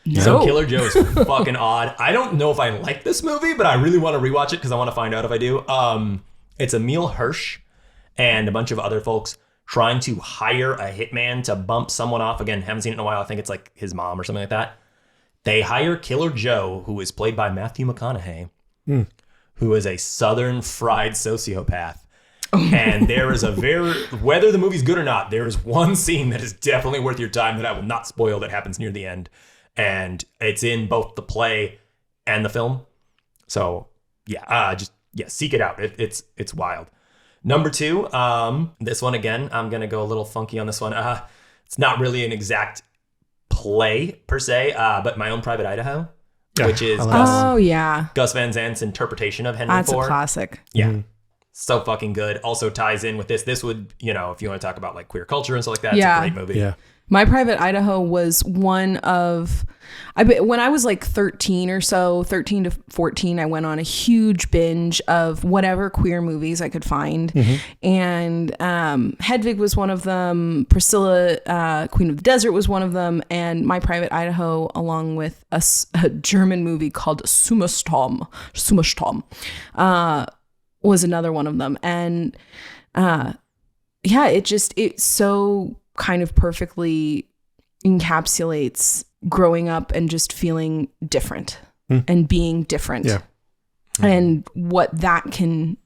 No. So Killer Joe is fucking odd. I don't know if I like this movie, but I really want to rewatch it because I want to find out if I do. It's Emil Hirsch and a bunch of other folks trying to hire a hitman to bump someone off. Again, haven't seen it in a while. I think it's like his mom or something like that. They hire Killer Joe, who is played by Matthew McConaughey, who is a southern fried sociopath. And there is whether the movie's good or not, there is one scene that is definitely worth your time that I will not spoil that happens near the end. And it's in both the play and the film. So seek it out. It's wild. Number 2, this one again, I'm going to go a little funky on this one. It's not really an exact play per se, but My Own Private Idaho, which is Gus Van Zant's interpretation of Henry IV. That's a classic. Yeah. So fucking good. Also ties in with this. This would, if you want to talk about like queer culture and stuff like that, it's a great movie. Yeah. My Private Idaho was one of, when I was like 13 or so, 13 to 14, I went on a huge binge of whatever queer movies I could find. And Hedwig was one of them. Priscilla, Queen of the Desert was one of them. And My Private Idaho, along with a German movie called Summerstorm, was another one of them. And it so kind of perfectly encapsulates growing up and just feeling different and being different and what that can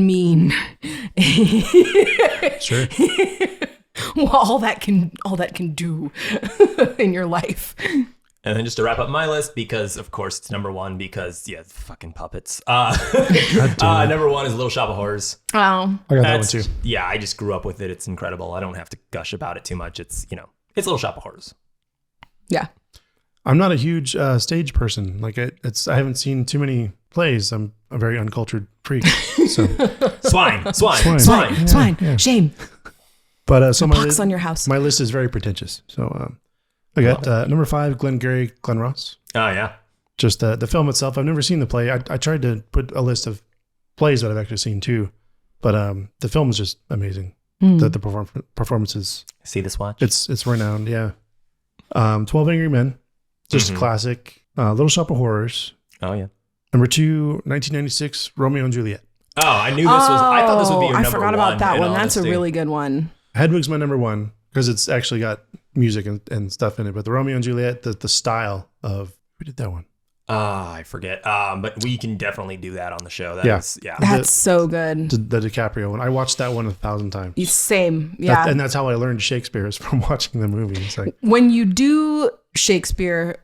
mean. Sure. all that can do in your life. And then just to wrap up my list, because of course it's number 1, because fucking puppets. Number 1 is Little Shop of Horrors. Oh, I got that one too. Yeah, I just grew up with it. It's incredible. I don't have to gush about it too much. It's it's Little Shop of Horrors. Yeah. I'm not a huge stage person. Like I haven't seen too many plays. I'm a very uncultured freak. So swine. Yeah. Shame. But so pox on your house. My list is very pretentious. So I got number 5, Glengarry Glen Ross. Oh yeah. Just the film itself. I've never seen the play. I tried to put a list of plays that I've actually seen too, but the film is just amazing. The performances. See this watch? It's renowned. Yeah. 12 Angry Men, just a classic. Little Shop of Horrors. Oh yeah. Number 2, 1996, Romeo and Juliet. Oh, I knew this was. I thought this would be your number 1. I forgot about that one. That's honesty. a really good one. Hedwig's my number 1 because it's actually got music and stuff in it. But the Romeo and Juliet, the style of who did that one? I forget. But we can definitely do that on the show. That's so good. The DiCaprio one. I watched that one 1,000 times. Same. Yeah. And that's how I learned Shakespeare is from watching the movie. It's like when you do Shakespeare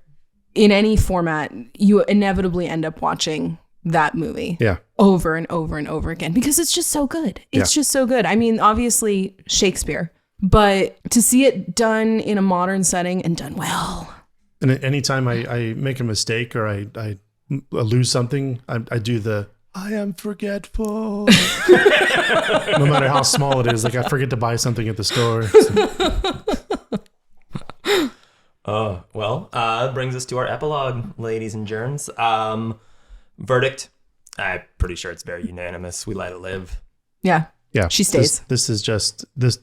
in any format, you inevitably end up watching that movie over and over and over again because it's just so good. It's just so good. I mean, obviously Shakespeare, but to see it done in a modern setting and done well. And anytime I make a mistake or I lose something, I do the I am forgetful. No matter how small it is, like I forget to buy something at the store. That brings us to our epilogue, ladies and germs. Verdict. I'm pretty sure it's very unanimous. We let it live. Yeah. Yeah. She stays. This is just this.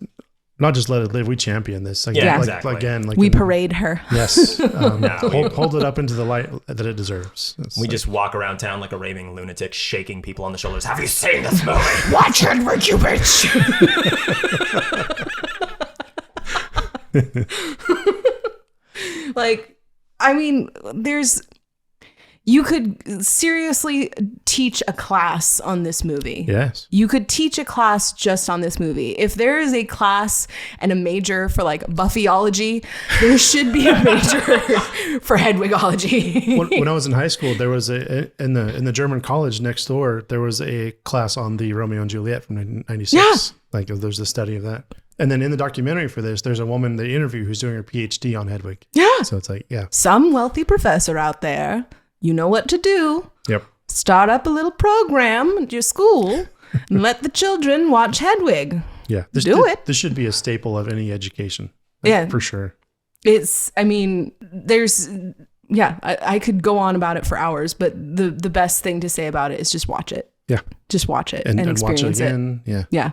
Not just let it live. We champion this. Exactly. We parade her. Yes. Hold it up into the light that it deserves. We just walk around town like a raving lunatic, shaking people on the shoulders. Have you seen this movie? Watch Hedwig, you bitch. You could seriously teach a class on this movie. Yes. You could teach a class just on this movie. If there is a class and a major for like Buffyology, there should be a major for Hedwigology. When I was in high school, there was in the German college next door, there was a class on the Romeo and Juliet from 1996. Yeah. Like there's a study of that. And then in the documentary for this, there's a woman they interview who's doing her PhD on Hedwig. Yeah. So it's like, yeah. Some wealthy professor out there, you know what to do. Yep. Start up a little program at your school and let the children watch Hedwig. Yeah. This should be a staple of any education. Yeah. For sure. I could go on about it for hours, but the best thing to say about it is just watch it. Yeah. Just watch it and experience watch it again. it. Yeah. Yeah.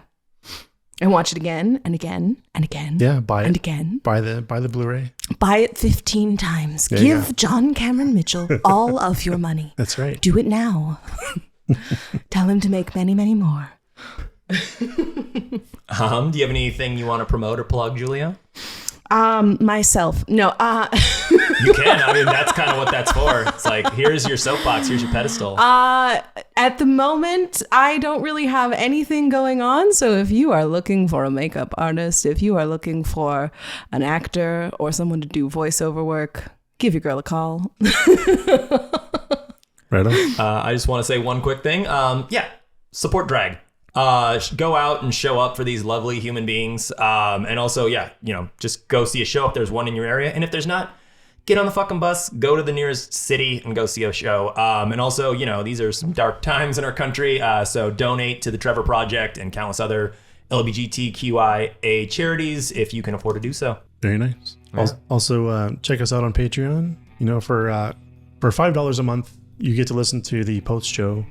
And watch it again and again and again. Yeah. Buy it. And again. Buy the Blu-ray. Buy it 15 times. There you go. Give John Cameron Mitchell all of your money. That's right. Do it now. Tell him to make many, many more. Do you have anything you want to promote or plug, Julia? Myself. No. You can. I mean, that's kind of what that's for. It's like, here's your soapbox, here's your pedestal. At the moment, I don't really have anything going on. So if you are looking for a makeup artist, if you are looking for an actor or someone to do voiceover work, give your girl a call. Right on. I just want to say one quick thing. Support drag. Go out and show up for these lovely human beings. And also, just go see a show if there's one in your area. And if there's not, get on the fucking bus, go to the nearest city and go see a show. And also, these are some dark times in our country. So donate to the Trevor Project and countless other LGBTQIA charities if you can afford to do so. Very nice. Yeah. Also, check us out on Patreon. For $5 a month, you get to listen to the post-show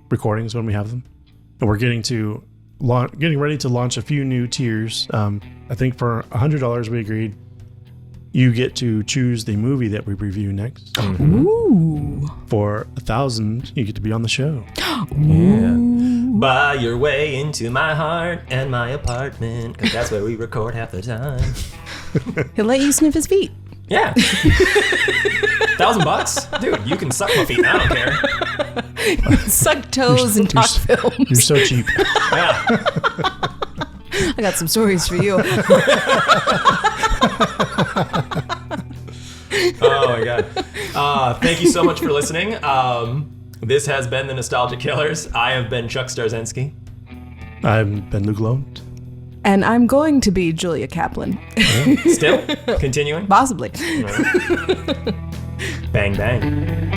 recordings when we have them. And we're getting ready to launch a few new tiers. I think for $100 we agreed you get to choose the movie that we review next. Mm-hmm. Ooh. For $1,000 you get to be on the show. Yeah. Buy your way into my heart and my apartment, because that's where we record half the time. He'll let you sniff his feet. Yeah. $1,000? Dude, you can suck my feet. I don't care. Suck toes and talk films. You're so cheap. Yeah. I got some stories for you. Oh my God. Thank you so much for listening. This has been the Nostalgia Killers. I have been Chuck Starzenski. I've been Luc Londe. And I'm going to be Julia Kaplan. Still? Continuing? Possibly. Bang, bang.